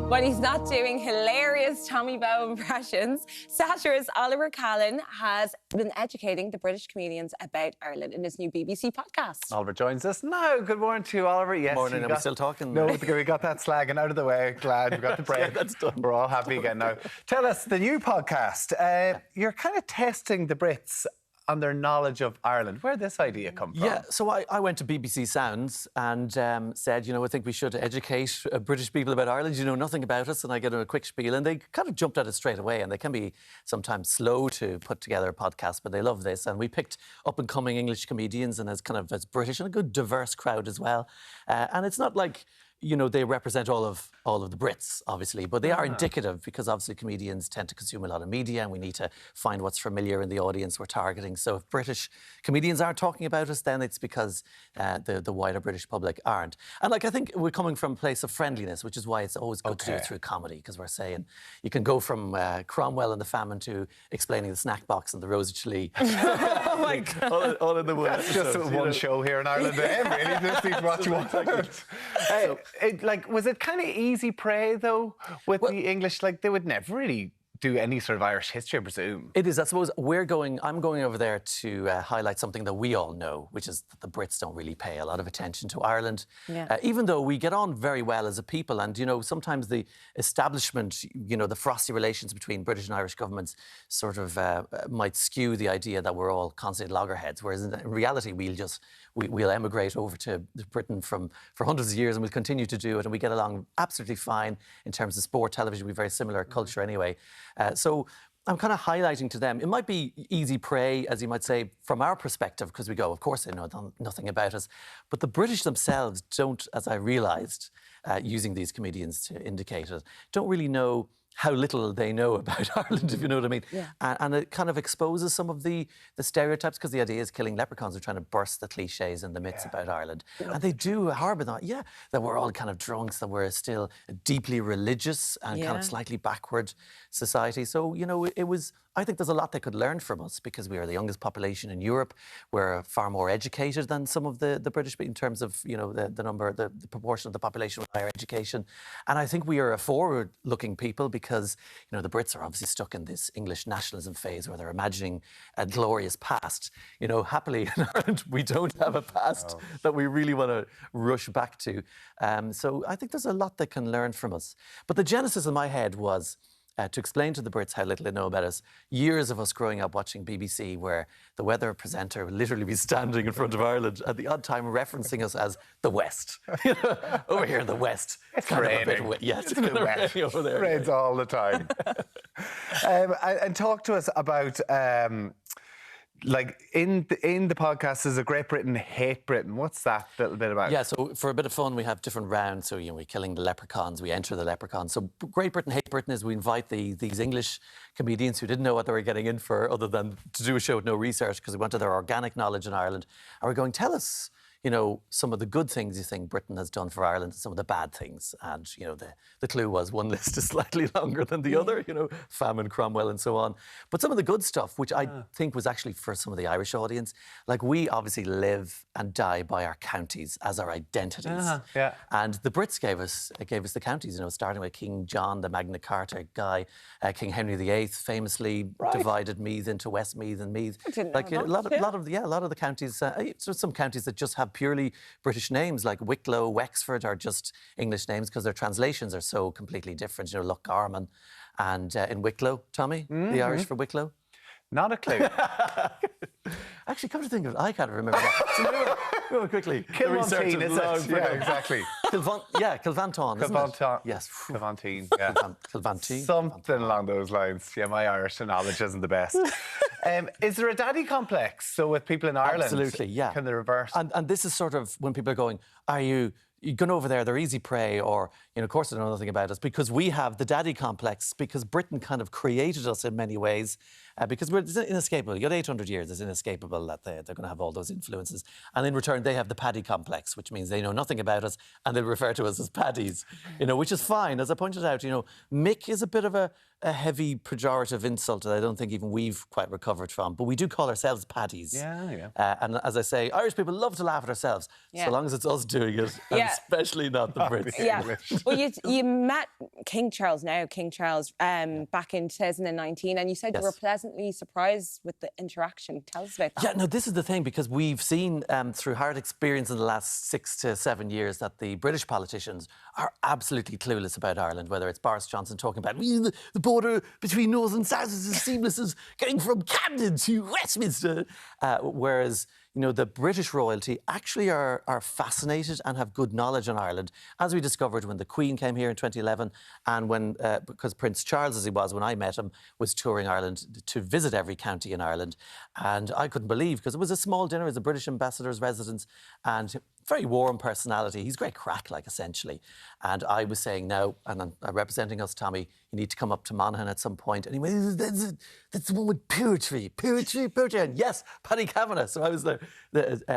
When he's not doing hilarious Tommy Bow impressions, satirist Oliver Callan has been educating the British comedians about Ireland in his new BBC podcast. Oliver joins us now. Good morning to you, Oliver. Yes, morning. Are we still talking? No, we got that slagging out of the way. Glad we got the break. Yeah, that's done. We're all happy again now. Tell us, the new podcast. You're kind of testing the Brits on their knowledge of Ireland. Where did this idea come from? Yeah, so I went to BBC Sounds and said, I think we should educate British people about Ireland. You know nothing about us, and I get them a quick spiel, and they kind of jumped at it straight away, and they can be sometimes slow to put together a podcast, but they love this. And we picked up-and-coming English comedians and as British and a good diverse crowd as well. And it's not like they represent all of the Brits, obviously, but they are indicative because obviously comedians tend to consume a lot of media and we need to find what's familiar in the audience we're targeting. So if British comedians aren't talking about us, then it's because the wider British public aren't. And I think we're coming from a place of friendliness, which is why it's always good to do it through comedy, because we're saying you can go from Cromwell and the famine to explaining the snack box and the Rose of Chile. Oh my God. All in the one. That's just one show here in Ireland. Really, just need to watch one. Was it kind of easy prey though with the English? Like they would never really do any sort of Irish history, I presume. It is. I suppose I'm going over there to highlight something that we all know, which is that the Brits don't really pay a lot of attention to Ireland. Yeah. Even though we get on very well as a people, and sometimes the establishment, the frosty relations between British and Irish governments sort of might skew the idea that we're all constant loggerheads, whereas in reality we'll emigrate over to Britain for hundreds of years, and we'll continue to do it, and we get along absolutely fine in terms of sport, television. We're very similar culture anyway. So I'm kind of highlighting to them. It might be easy prey, as you might say, from our perspective, because we go, of course they know nothing about us. But the British themselves don't, as I realised, using these comedians to indicate it, don't really know how little they know about Ireland, if you know what I mean. Yeah. And it kind of exposes some of the stereotypes, because the idea is killing leprechauns are trying to burst the cliches and the myths about Ireland. And they do harbour that, that we're all kind of drunks, that we're still a deeply religious and kind of slightly backward society. So, I think there's a lot they could learn from us, because we are the youngest population in Europe. We're far more educated than some of the British, in terms of, the proportion of the population with higher education. And I think we are a forward-looking people, because, the Brits are obviously stuck in this English nationalism phase where they're imagining a glorious past. Happily in Ireland, we don't have a past that we really want to rush back to. So I think there's a lot they can learn from us. But the genesis in my head was to explain to the Brits how little they know about us. Years of us growing up watching BBC, where the weather presenter would literally be standing in front of Ireland at the odd time referencing us as the West. Over here in the West. It's raining. It's a bit wet. over there. It rains all the time. And talk to us about... in the podcast, there's a Great Britain, Hate Britain. What's that little bit about? Yeah, so for a bit of fun, we have different rounds. So, we're killing the leprechauns, we enter the leprechauns. So Great Britain, Hate Britain is we invite these English comedians who didn't know what they were getting in for, other than to do a show with no research, because we wanted their organic knowledge in Ireland. And we're going, tell us, some of the good things you think Britain has done for Ireland, and some of the bad things. And, the clue was one list is slightly longer than the other, famine, Cromwell and so on. But some of the good stuff, which I think was actually for some of the Irish audience, we obviously live and die by our counties as our identities. And the Brits gave us the counties, starting with King John, the Magna Carta guy. King Henry VIII famously divided Meath into Westmeath and Meath. A lot of the counties, so some counties that just have purely British names, like Wicklow, Wexford, are just English names because their translations are so completely different. Loch Garman, and in Wicklow, Tommy, the Irish for Wicklow. Not a clue. Actually, come to think of it, I can't remember that. So go quickly. Kilmantine, is it? Yeah, exactly. Kilvanton, isn't it? Yes. Kilmantine, yeah. Kilvantine. Something along those lines. Yeah, my Irish knowledge isn't the best. Is there a daddy complex? So with people in Ireland, absolutely, yeah. Can they reverse? And this is sort of when people are going, are you going over there, they're easy prey, or, of course they know nothing about us, because we have the daddy complex, because Britain kind of created us in many ways, because it's inescapable. You got 800 years, it's inescapable that they're going to have all those influences. And in return, they have the paddy complex, which means they know nothing about us, and they refer to us as paddies, which is fine. As I pointed out, Mick is a bit of a heavy pejorative insult that I don't think even we've quite recovered from, but we do call ourselves paddies. Yeah. And as I say, Irish people love to laugh at ourselves, so long as it's us doing it, and especially not the Brits. Yeah. Well, you met King Charles back in 2019, and you said you were pleasantly surprised with the interaction. Tell us about that. Yeah, no, this is the thing, because we've seen through hard experience in the last 6 to 7 years that the British politicians are absolutely clueless about Ireland, whether it's Boris Johnson talking about the border between North and South is as seamless as getting from Camden to Westminster, whereas the British royalty actually are fascinated and have good knowledge on Ireland, as we discovered when the Queen came here in 2011, and when, because Prince Charles, as he was when I met him, was touring Ireland to visit every county in Ireland. And I couldn't believe, because it was a small dinner, it was a British ambassador's residence, and very warm personality. He's great crack, essentially. And I was saying, no, and I'm representing us, Tommy, you need to come up to Monaghan at some point. And he went, that's the one with poetry. And yes, Paddy Kavanagh. So I was there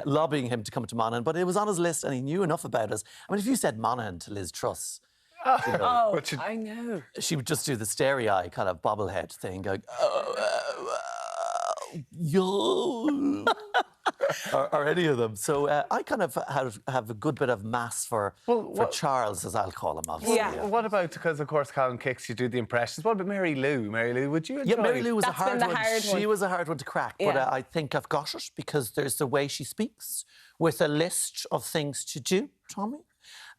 lobbying him to come to Monaghan, but it was on his list, and he knew enough about us. I mean, if you said Monaghan to Liz Truss, I know. She would just do the starry-eye kind of bobblehead thing, going, yo. or any of them. So I kind of have a good bit of mass for Charles, as I'll call him, obviously. Yeah. What about, because of course Callan Kicks, you do the impressions. What about Mary Lou? Mary Lou, would you enjoy? Yeah, Mary Lou was That's a been hard the one. hard one. She was a hard one to crack, but I think I've got it because there's the way she speaks with a list of things to do, Tommy.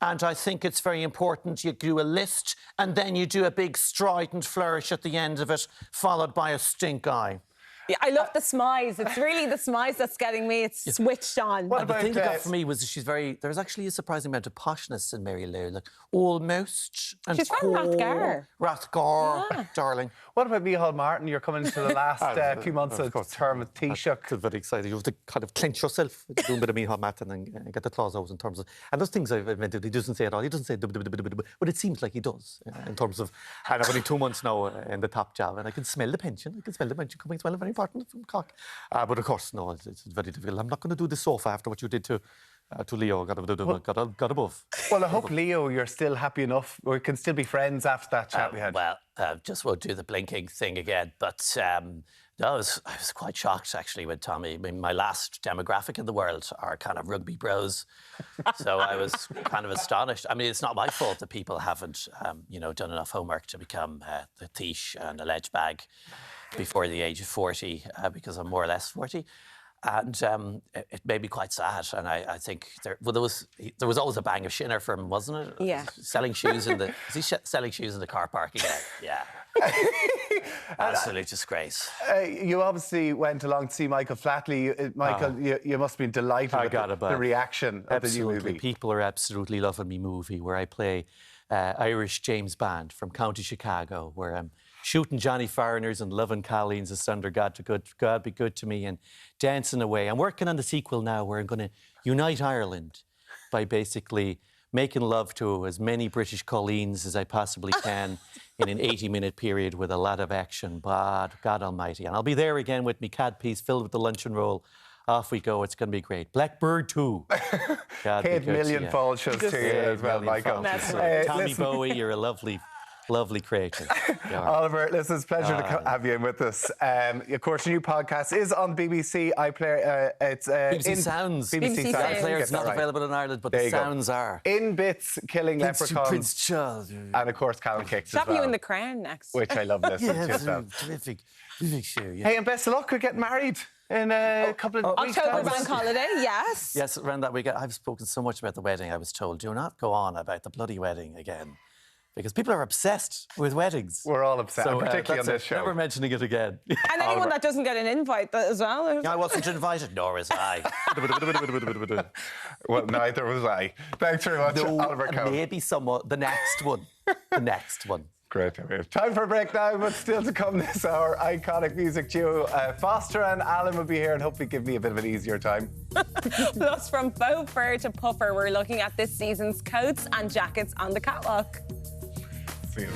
And I think it's very important you do a list and then you do a big strident flourish at the end of it, followed by a stink eye. Yeah, I love the smize. It's really the smize that's getting me. It's switched on. The thing that got for me was that there's actually a surprising amount of poshness in Mary Lou, like almost. And she's from Rathgar. Rathgar, darling. What about Micheál Martin? You're coming into the last few months of term with Taoiseach. I'm very excited. You have to kind of clench yourself, do a bit of Micheál Martin and get the claws out in terms of... And those things I've invented, he doesn't say it all. He doesn't say... But it seems like he does, in terms of... And I've only 2 months now in the top job, and I can smell the pension. I can smell the pension coming. Smell it very important from Cork. But of course, no, it's very difficult. I'm not going to do the sofa after what you did to Leo. Got above. Well, I hope, Leo, you're still happy enough. We can still be friends after that chat we had. Well, just won't do the blinking thing again. But no, I was quite shocked, actually, with Tommy. I mean, my last demographic in the world are kind of rugby bros. So I was kind of astonished. I mean, it's not my fault that people haven't, done enough homework to become the Taoiseach and a ledge bag before the age of 40, because I'm more or less 40. And it made me quite sad. And I think there was always a bang of shinner for him, wasn't it? Yeah. Selling shoes in the... Is he selling shoes in the car park again? Yeah. Absolute disgrace. You obviously went along to see Michael Flatley. Michael, you must have been delighted with the reaction of the new movie. People are absolutely loving me movie, where I play Irish James Bond from County Chicago, where I'm shooting Johnny Foreigners and loving Colleen's as under God be good to me and dancing away. I'm working on the sequel now where I'm going to unite Ireland by basically making love to as many British Colleens as I possibly can in an 80-minute period with a lot of action. But God almighty. And I'll be there again with me codpiece filled with the luncheon roll. Off we go. It's going to be great. Blackbird 2. Kate Millionfold shows to you as well, Michael. Tommy Bowie, you're a lovely creator. Oliver, listen, it's a pleasure to have you in with us. Of course, your new podcast is on BBC iPlayer. It's BBC Sounds. BBC Sounds. iPlayer is not available in Ireland, but the sounds are. In Bits, Killing Leprechauns. Prince Charles. And of course, Callan Kicks as Shop well. you in the Crown next. Which I love listening to as well. Terrific show, yeah. Hey, and best of luck with getting married in a couple of weeks. October bank holiday, yes. Yes, around that weekend. I've spoken so much about the wedding, I was told, do not go on about the bloody wedding again. Because people are obsessed with weddings. We're all obsessed, particularly on this show. Never mentioning it again. And anyone that doesn't get an invite as well. I wasn't invited, nor was I. Well, neither was I. Thanks very much, Oliver Callan. Maybe the next one. The next one. Great. Time for a break now, but still to come this hour, iconic music duo Foster and Alan will be here and hopefully give me a bit of an easier time. Plus, from faux fur to puffer, we're looking at this season's coats and jackets on the catwalk. See you.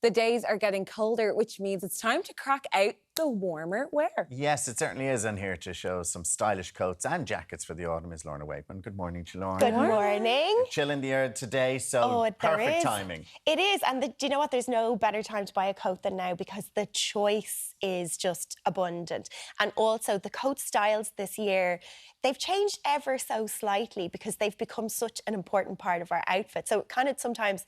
The days are getting colder, which means it's time to crack out the warmer wear. Yes, it certainly is. And here to show some stylish coats and jackets for the autumn is Lorna Weightman. Good morning to Lorna. Good morning. Chill in the air today, so perfect timing. It is. And do you know what? There's no better time to buy a coat than now because the choice is just abundant. And also the coat styles this year, they've changed ever so slightly because they've become such an important part of our outfit. So it kind of sometimes...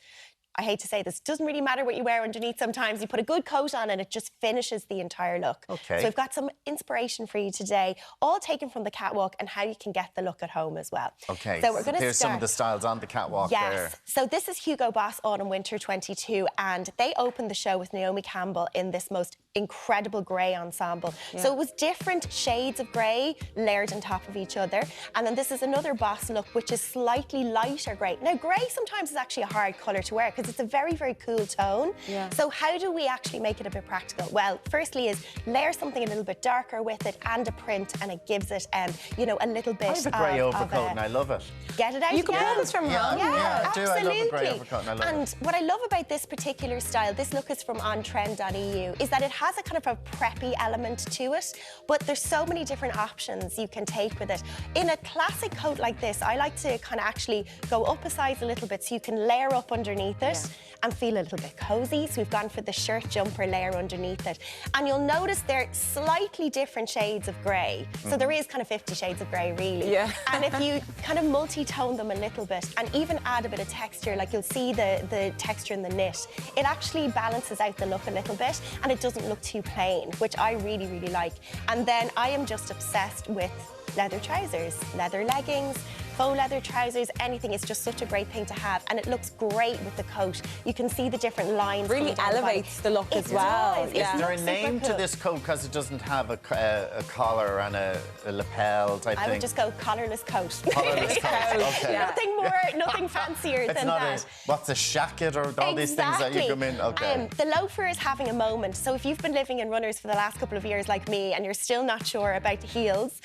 I hate to say this, doesn't really matter what you wear underneath sometimes. You put a good coat on and it just finishes the entire look. Okay. So we've got some inspiration for you today, all taken from the catwalk and how you can get the look at home as well. Okay, so we're going to here's some of the styles on the catwalk there. So this is Hugo Boss Autumn Winter 22 and they opened the show with Naomi Campbell in this most incredible grey ensemble. Yeah. So it was different shades of grey layered on top of each other. And then this is another Boss look, which is slightly lighter grey. Now, grey sometimes is actually a hard colour to wear because it's a very, very cool tone. Yeah. So how do we actually make it a bit practical? Well, firstly is layer something a little bit darker with it and a print and it gives it, you know, a little bit I have a grey overcoat and I love it. Get it out. You can pull this from home. Yeah, I do. absolutely. I love a grey overcoat and I love it. And what I love about this particular style, this look is from ontrend.eu, is that it has a kind of a preppy element to it, but there's so many different options you can take with it. In a classic coat like this, I like to kind of actually go up a size a little bit so you can layer up underneath it and feel a little bit cozy. So we've gone for the shirt jumper layer underneath it. And you'll notice they're slightly different shades of grey. So there is kind of 50 shades of grey, really. Yeah. And if you kind of multi-tone them a little bit and even add a bit of texture, like you'll see the texture in the knit, it actually balances out the look a little bit and it doesn't look too plain, which I really, really like. And then I am just obsessed with leather trousers, leather leggings, faux leather trousers, anything. It's just such a great thing to have, and it looks great with the coat. You can see the different lines. Really elevates the look as well. Is there a name to this coat because it doesn't have a collar and a lapel type thing? I would just go collarless coat. Collarless coat, okay. Nothing more, nothing fancier than that. What's a shacket or all these things that you come in? Okay. The loafer is having a moment. So if you've been living in runners for the last couple of years like me and you're still not sure about the heels,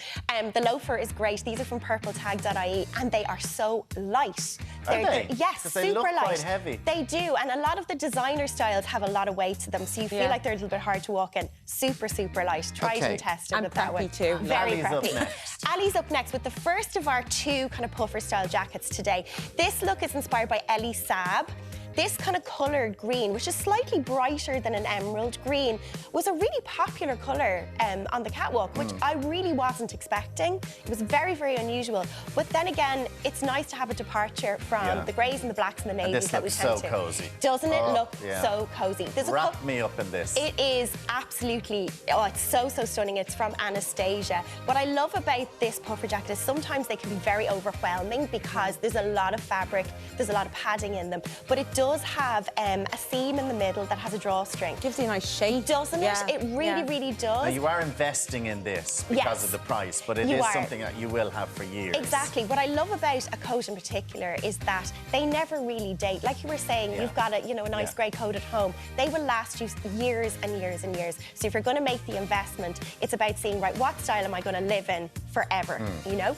the loafer is great. These are from purpletag.ie and they are so light. Are they? Yes, Because super they look light. quite heavy. They do, and a lot of the designer styles have a lot of weight to them, so you feel like they're a little bit hard to walk in. Super, super light. Tried and tested with that one. too. Very Ali's preppy. up next. Ali's up next with the first of our two kind of puffer style jackets today. This look is inspired by Ellie Saab. This kind of coloured green, which is slightly brighter than an emerald green, was a really popular colour on the catwalk, which I really wasn't expecting. It was very, very unusual. But then again, it's nice to have a departure from the greys and the blacks and the navies that we tend to. This looks so cozy. Doesn't it look so cozy? Wrap me up in this. It is absolutely, it's so, so stunning. It's from Anastasia. What I love about this puffer jacket is sometimes they can be very overwhelming because there's a lot of fabric, there's a lot of padding in them, but it does have a seam in the middle that has a drawstring. Gives you a nice shape. Doesn't it? It really, really does. Now, you are investing in this because of the price, but it is something that you will have for years. Exactly. What I love about a coat in particular is that they never really date. Like you were saying, you've got a nice grey coat at home. They will last you years and years and years. So if you're going to make the investment, it's about seeing, right, what style am I going to live in forever, you know?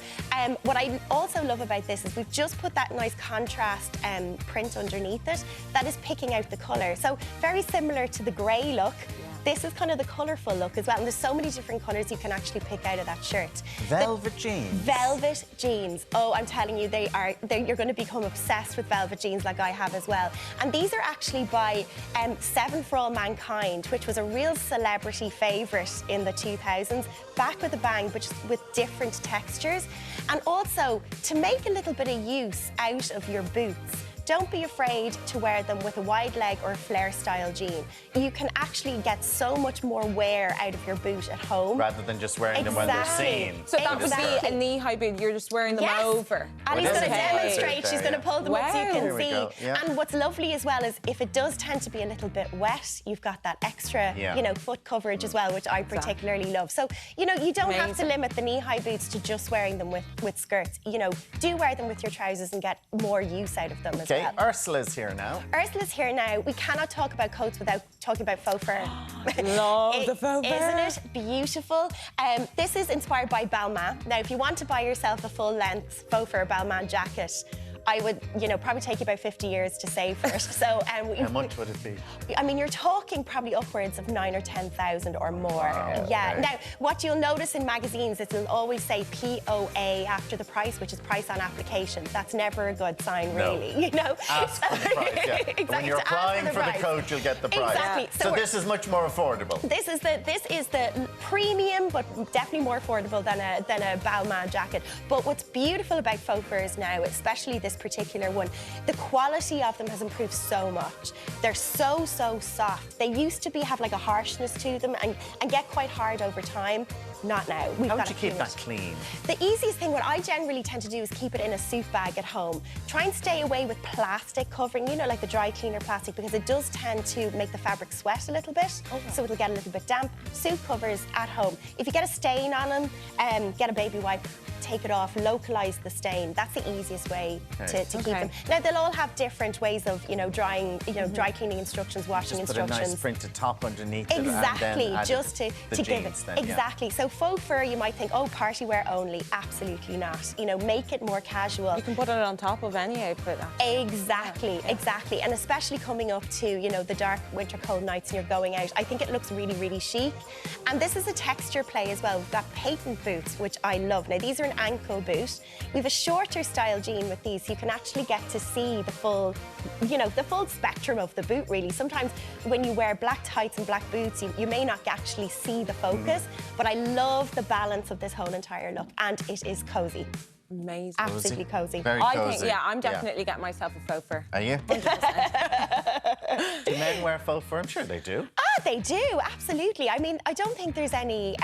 What I also love about this is we've just put that nice contrast print underneath it that is picking out the colour. So very similar to the grey look. This is kind of the colourful look as well, and there's so many different colours you can actually pick out of that shirt. Velvet jeans. Velvet jeans. Oh, I'm telling you, you're going to become obsessed with velvet jeans like I have as well. And these are actually by Seven for All Mankind, which was a real celebrity favourite in the 2000s. Back with a bang, but just with different textures. And also, to make a little bit of use out of your boots, don't be afraid to wear them with a wide leg or a flare style jean. You can actually get so much more wear out of your boot at home. Rather than just wearing them when they're seen. So that would be a knee-high boot, you're just wearing them over. Ali's going to demonstrate, she's going to pull them up so you can see. Yeah. And what's lovely as well is if it does tend to be a little bit wet, you've got that extra, foot coverage as well, which I particularly love. So, you don't have to limit the knee-high boots to just wearing them with skirts. Do wear them with your trousers and get more use out of them as well. Ursula's here now. Ursula's here now. We cannot talk about coats without talking about faux fur. Love the faux fur. Isn't it beautiful? This is inspired by Balmain. Now, if you want to buy yourself a full-length faux fur Balmain jacket, I would, probably take you about 50 years to save for it. So, how much would it be? I mean, you're talking probably upwards of 9,000 or 10,000 or more. Wow, yeah. okay. Now, what you'll notice in magazines is it'll always say POA after the price, which is price on application. That's never a good sign, really. Ask for the price, Exactly. When you're applying for the coat, you'll get the price. Exactly. So this is much more affordable. This is the premium, but definitely more affordable than a Balmain jacket. But what's beautiful about faux furs now, especially this particular one, the quality of them has improved so much. They're so soft. They used to have like a harshness to them and get quite hard over time. Not now. How would you keep that clean? The easiest thing, what I generally tend to do is keep it in a soup bag at home. Try and stay away with plastic covering, like the dry cleaner plastic, because it does tend to make the fabric sweat a little bit, so it'll get a little bit damp. Soup covers at home. If you get a stain on them, get a baby wipe, take it off, localise the stain. That's the easiest way to keep them. Now, they'll all have different ways of, drying, dry cleaning instructions, washing just instructions. Put a nice printed top underneath it. Exactly, and then just to give it. then, exactly. So faux fur, you might think, oh, party wear only. Absolutely not. You know, make it more casual. You can put it on top of any outfit. Exactly, exactly. And especially coming up to, you know, the dark winter cold nights and you're going out, I think it looks really, really chic. And this is a texture play as well. We've got patent boots, which I love. Now, these are an ankle boot. We have a shorter style jean with these, so you can actually get to see the full, you know, the full spectrum of the boot, really. Sometimes when you wear black tights and black boots, you may not actually see the focus, but I love the balance of this whole entire look, and it is cozy. Amazing. Absolutely cozy. Very I cozy. think, yeah, I'm definitely getting myself a faux fur. Are you? 100%. Do men wear faux fur? I'm sure they do. Ah, they do, absolutely. I mean, I don't think there's any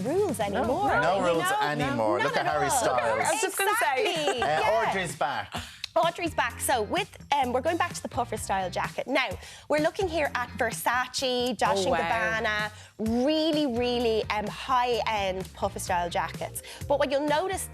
rules anymore. No rules anymore. Look at Harry Styles. I was just going to say. Audrey's back. Audrey's back. So with we're going back to the puffer style jacket. Now, we're looking here at Versace, Dolce & Gabbana, really, really high-end puffer style jackets. But what you'll notice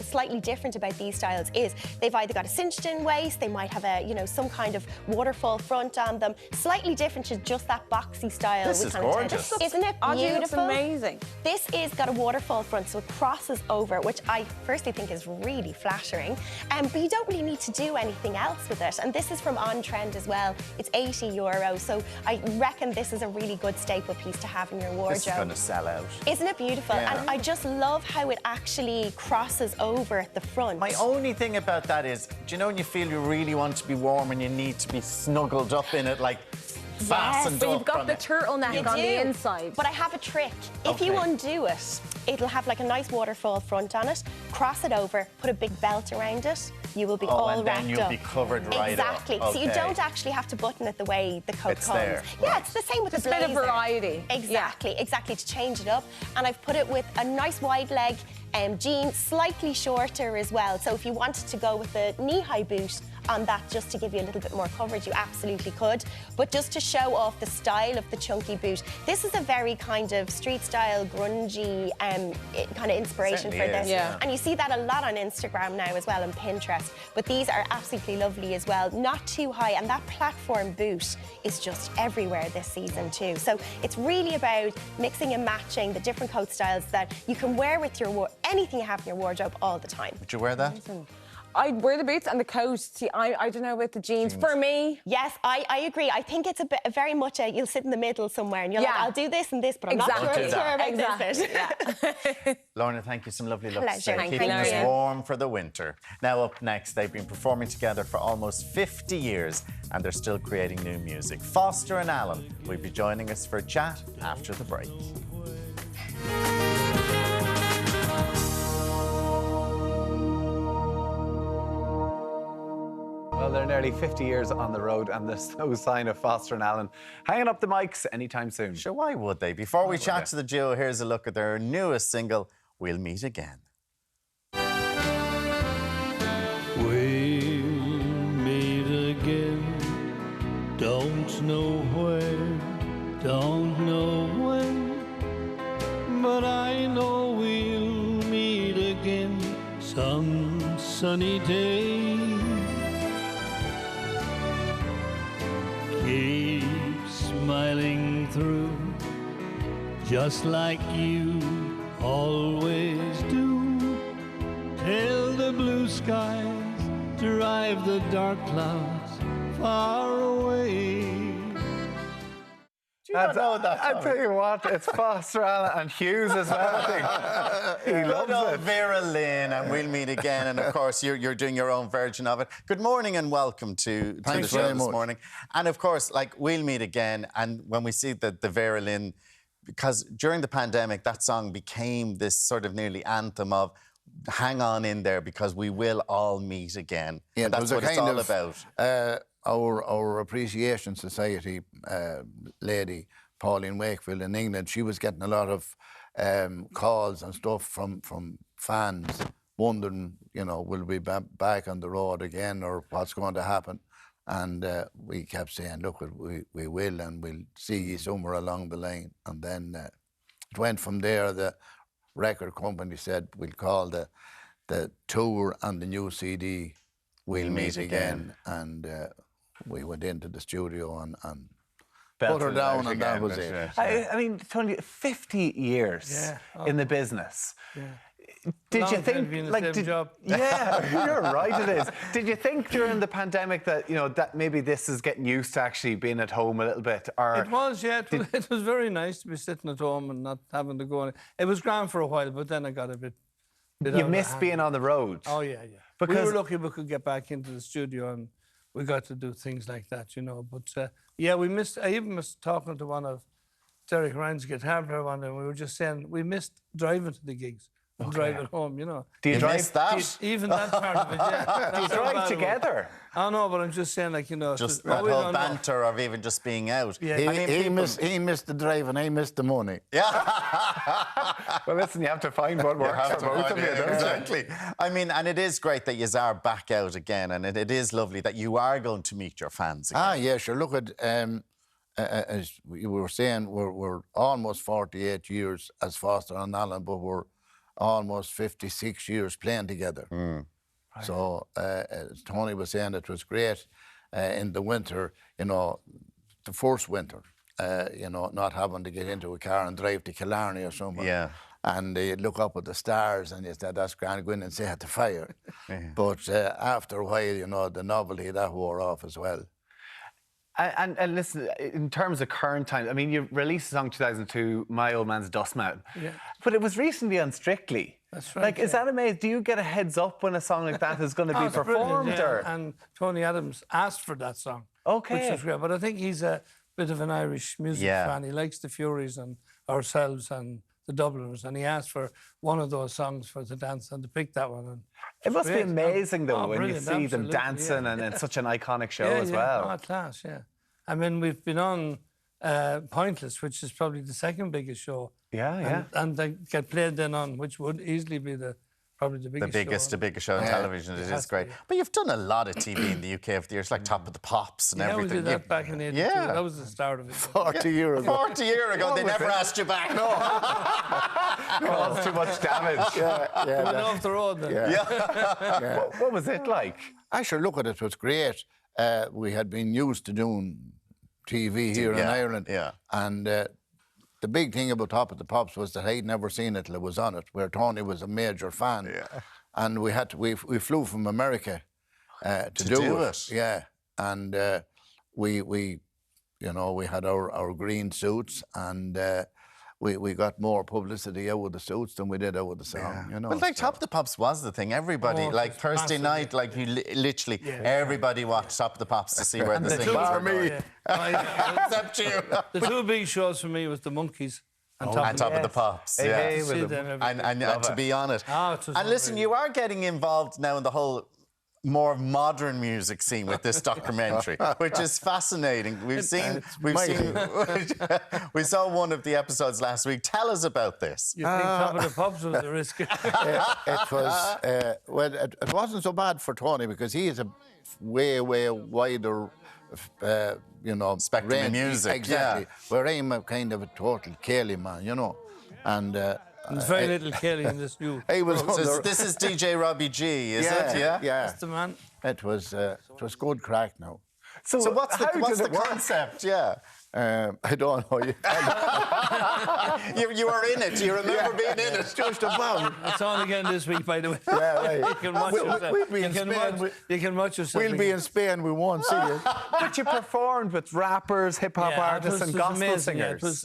slightly different about these styles is they've either got a cinched-in waist, they might have a, you know, some kind of waterfall front on them. Slightly different to just that boxy style. This is gorgeous. Isn't it beautiful? Looks amazing. This is got a waterfall front, so it crosses over, which I firstly think is really flattering. But you don't really need to do anything else with it. And this is from On Trend as well. It's €80, so I reckon this is a really good staple piece to have in your wardrobe. This is going to sell out. Isn't it beautiful? Yeah. And I just love how it actually crosses over at the front. My only thing about that is, do you know when you feel you really want to be warm and you need to be snuggled up in it, like fastened but up? you've got the turtleneck on the inside. But I have a trick. If you undo it, it'll have like a nice waterfall front on it. Cross it over, put a big belt around it. You will be all and wrapped then you'll up. be covered right exactly. up. So you don't actually have to button it the way the coat It's comes. there. Yeah, it's the same with Just the a bit blazer. of variety. Exactly, exactly, to change it up. And I've put it with a nice wide leg jean, slightly shorter as well. So if you wanted to go with a knee-high boot on that just to give you a little bit more coverage, you absolutely could. But just to show off the style of the chunky boot, this is a very kind of street-style, grungy kind of inspiration for this. Yeah. And you see that a lot on Instagram now as well and Pinterest. But these are absolutely lovely as well, not too high. And that platform boot is just everywhere this season too. So it's really about mixing and matching the different coat styles that you can wear with your anything you have in your wardrobe all the time. Would you wear that? I'd wear the boots and the coat. See, I don't know about the jeans. For me, yes, I agree. I think it's a bit very much you'll sit in the middle somewhere and you're like, I'll do this and this, but I'm not sure about this bit. Lorna, thank you. Some lovely looks Pleasure. today. Keeping us warm for the winter. Now up next, they've been performing together for almost 50 years and they're still creating new music. Foster and Alan will be joining us for a chat after the break. Well, they're nearly 50 years on the road and there's no sign of Foster and Alan hanging up the mics anytime soon. Sure, why would they? Before we chat to the duo, here's a look at their newest single, We'll Meet Again. We'll meet again. Don't know where, don't know when, but I know we'll meet again some sunny day. Keep smiling through, just like you always do. Tell the blue skies to drive the dark clouds far away. Do you not know that song? I tell you what, it's Foster, Alan and Hughes as well, I think. He loves it. Vera Lynn, and We'll Meet Again. And of course, you're doing your own version of it. Good morning and welcome to the show this morning. And of course, like, We'll Meet Again. And when we see the Vera Lynn, because during the pandemic, that song became this sort of nearly anthem of hang on in there because we will all meet again. Yeah, and that's what it's all about. Our Appreciation Society lady, Pauline Wakefield in England, she was getting a lot of calls and stuff from fans wondering, you know, will we be back on the road again or what's going to happen? And we kept saying, look, we will, and we'll see you somewhere along the line. And then it went from there. The record company said, we'll call the tour and the new CD We'll Meet Again. And we went into the studio and put her belted it down, out and that again, was but, it. I mean, Tony, 50 years in the business. Did you think, job. Yeah, you're right. It is. Did you think during the pandemic that that maybe this is getting used to actually being at home a little bit? Or it was, yeah. It was very nice to be sitting at home and not having to go on. It was grand for a while, but then I got a bit. You missed being on the road. Oh yeah. Because we were lucky we could get back into the studio and we got to do things like that, But we missed. I even missed talking to one of Derek Ryan's guitar player one day. We were just saying we missed driving to the gigs. And drive it home, Do you drive that? Even that part of it, yeah. Do you drive together? I know, but I'm just saying, just that whole banter of even just being out. Yeah. He missed the drive and I missed the money. Yeah. Well, listen, you have to find what works for both of you, don't you? Exactly. I mean, and it is great that you are back out again, and it is lovely that you are going to meet your fans again. Ah, yeah, sure. Look at, as we were saying, we're almost 48 years as Foster and Allen, but we're almost 56 years playing together. Right. So, as Tony was saying, it was great in the winter, the first winter, not having to get into a car and drive to Killarney or somewhere. Yeah. And you'd look up at the stars and you said, that's grand, go in and say at the fire. But after a while, the novelty, that wore off as well. And listen, in terms of current time, I mean, you released a song in 2002, My Old Man's Dust Mountain. Yeah. But it was recently on Strictly. That's right. Is that amazing? Do you get a heads up when a song like that is going to be performed? Yeah. And Tony Adams asked for that song. Okay. Which is great. But I think he's a bit of an Irish music fan. He likes the Furies and ourselves and the Dubliners, and he asked for one of those songs for the dance, and to pick that one. And it must be amazing, though, when you see them dancing and it's such an iconic show as well. Oh, class, yeah. I mean, we've been on Pointless, which is probably the second biggest show. Yeah. And they get played then on, which would easily be probably the biggest show. The biggest show on television. It is great. But you've done a lot of TV in the UK over the years, like Top of the Pops and everything. Yeah, we did that back in 82. Yeah. That was the start of it. 40 years ago. 40 years ago. They never asked you back. No. Caused too much damage. Yeah. Went off the road then. Yeah. What was it like? I sure look at it. It was great. We had been used to doing TV here in Ireland. Yeah. And the big thing about Top of the Pops was that I'd never seen it till it was on it, where Tony was a major fan. Yeah. And we flew from America to do it. Yeah. And we had our green suits, and we got more publicity out with the suits than we did out with the song. Well, Top of the Pops was the thing. Everybody, Thursday night, you literally everybody watched Top of the Pops to see where the singers were going. Except you. The two big shows for me was the Monkeys and Top of the Pops. And to be honest. And listen, you are getting involved now in the whole more modern music scene with this documentary, which is fascinating. We saw one of the episodes last week. Tell us about this. You think Top of the Pops was the risk? It was it wasn't so bad for Tony because he is a way wider spectrum range. of music. Exactly. Where I'm a kind of a total Kelly man, and. There's very little Kelly in this new. This is DJ Robbie G, is it? Yeah. That's the man. It was good crack now. So what's the concept? Yeah. I don't know. You were in it. You remember being in it. Just about. It's on again this week, by the way. Yeah, right. You can watch yourself. We'll be in Spain. You can watch yourself. We'll be in Spain. We won't see you. But you performed with rappers, hip hop artists, and gospel singers. Yeah, it was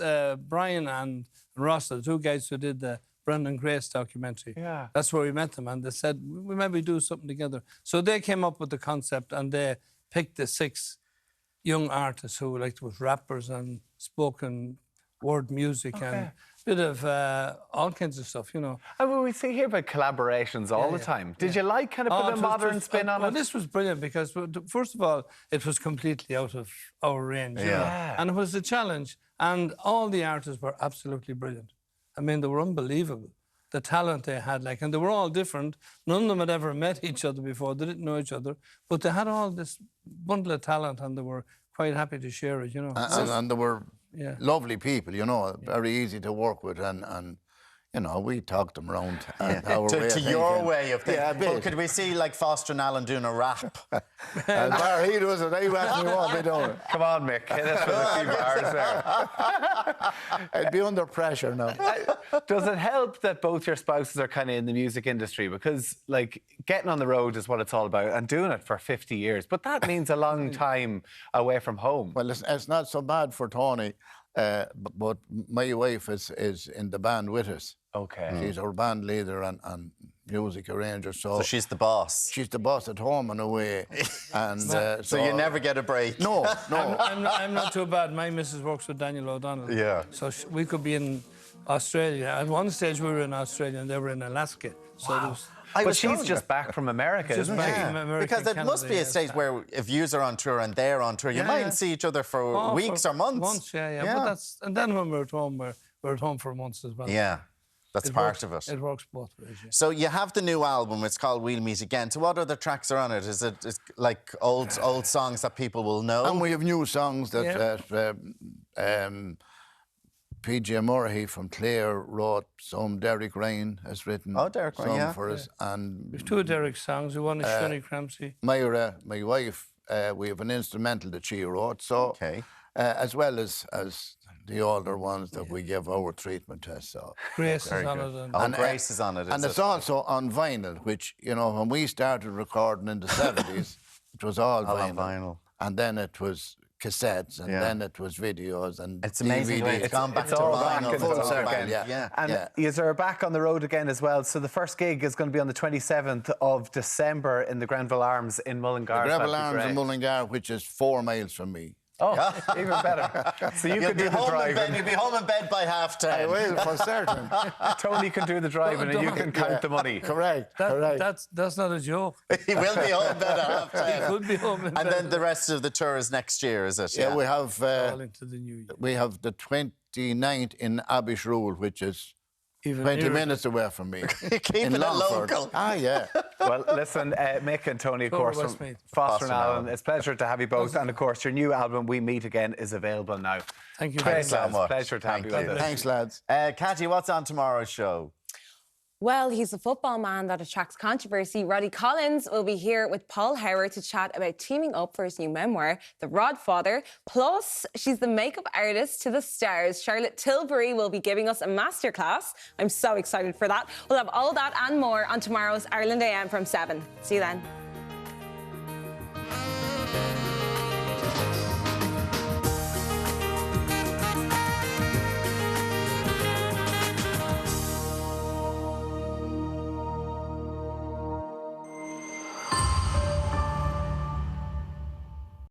Brian and Ross, the two guys who did the Brendan Grace documentary. Yeah. That's where we met them, and they said, we maybe do something together. So they came up with the concept, and they picked the 6 young artists who was rappers and spoken word music and a bit of all kinds of stuff, And we see here about collaborations all the time. Did you like kind of put a modern spin on it? Well, this was brilliant because, first of all, it was completely out of our range. And it was a challenge. And all the artists were absolutely brilliant. I mean, they were unbelievable. The talent they had, and they were all different. None of them had ever met each other before. They didn't know each other. But they had all this bundle of talent and they were quite happy to share it, And they were lovely people, very easy to work with. And you know, we talked them around. Our way to of your thinking. way of thinking. Yeah, a bit. Well, could we see like Foster and Alan doing a rap? Bar he does it, I actually won't be doing it. Come on, Mick, hit us with a few bars there. I'd be under pressure now. Does it help that both your spouses are kind of in the music industry? Because, like, getting on the road is what it's all about and doing it for 50 years. But that means a long time away from home. Well, it's not so bad for Tony, but my wife is in the band with us. Okay. She's our band leader and music arranger. So she's the boss. She's the boss at home and away. And so you never get a break. No. I'm not too bad. My missus works with Daniel O'Donnell. Yeah. So we could be in Australia. At one stage we were in Australia and they were in Alaska. So there was, But she's just back from America, Just isn't back she? from America, Because it must be a stage where if yous are on tour and they're on tour, you mightn't see each other for weeks or months. Months, yeah. But that's, and then when we're at home, we're at home for months as well. Yeah, that's part of it. It works both ways. Yeah. So you have the new album. It's called We'll Meet Again. So what other tracks are on it? Is it like old songs that people will know? And we have new songs that P.J. Murray from Clare wrote some. Derek Ryan has written some for us. And we've two Derek songs. We one is Shunny Crampsey. Myra, my wife, we have an instrumental that she wrote. So as well as the older ones that we give our treatment to. So Grace is on it. And Grace is on it. And it's also on vinyl, which, you know, when we started recording in the 70s, it was all vinyl. And then it was cassettes, and then it was videos and it's amazing. DVDs. It's gone back to all vinyl. back full circle, And you're back on the road again as well. So the first gig is going to be on the 27th of December in the Granville Arms in Mullingar. The Granville Arms in Mullingar, which is 4 miles from me. Oh, even better. So you could do the driving. You'll be home in bed by 10:30. I will, for certain. Tony can do the driving and you can count the money. Correct. That's not a joke. He will be home in bed at 10:30. He could be home in bed. And then the rest of the tour is next year, is it? Yeah, we have all into the new year. we have the 29th in Abbeyshrew, which is 20 minutes away from me. Keeping it local. Ah, yeah. Well, listen, Mick and Tony, of course, from Westmeath. Foster and Alan, it's a pleasure to have you both. And, of course, your new album, We Meet Again, is available now. Thank you. Great, so lads. much. Pleasure to have you with us. Thanks, lads. Katie, what's on tomorrow's show? Well, he's a football man that attracts controversy. Roddy Collins will be here with Paul Howard to chat about teaming up for his new memoir, The Rodfather. Plus, she's the makeup artist to the stars. Charlotte Tilbury will be giving us a masterclass. I'm so excited for that. We'll have all that and more on tomorrow's Ireland AM from 7. See you then.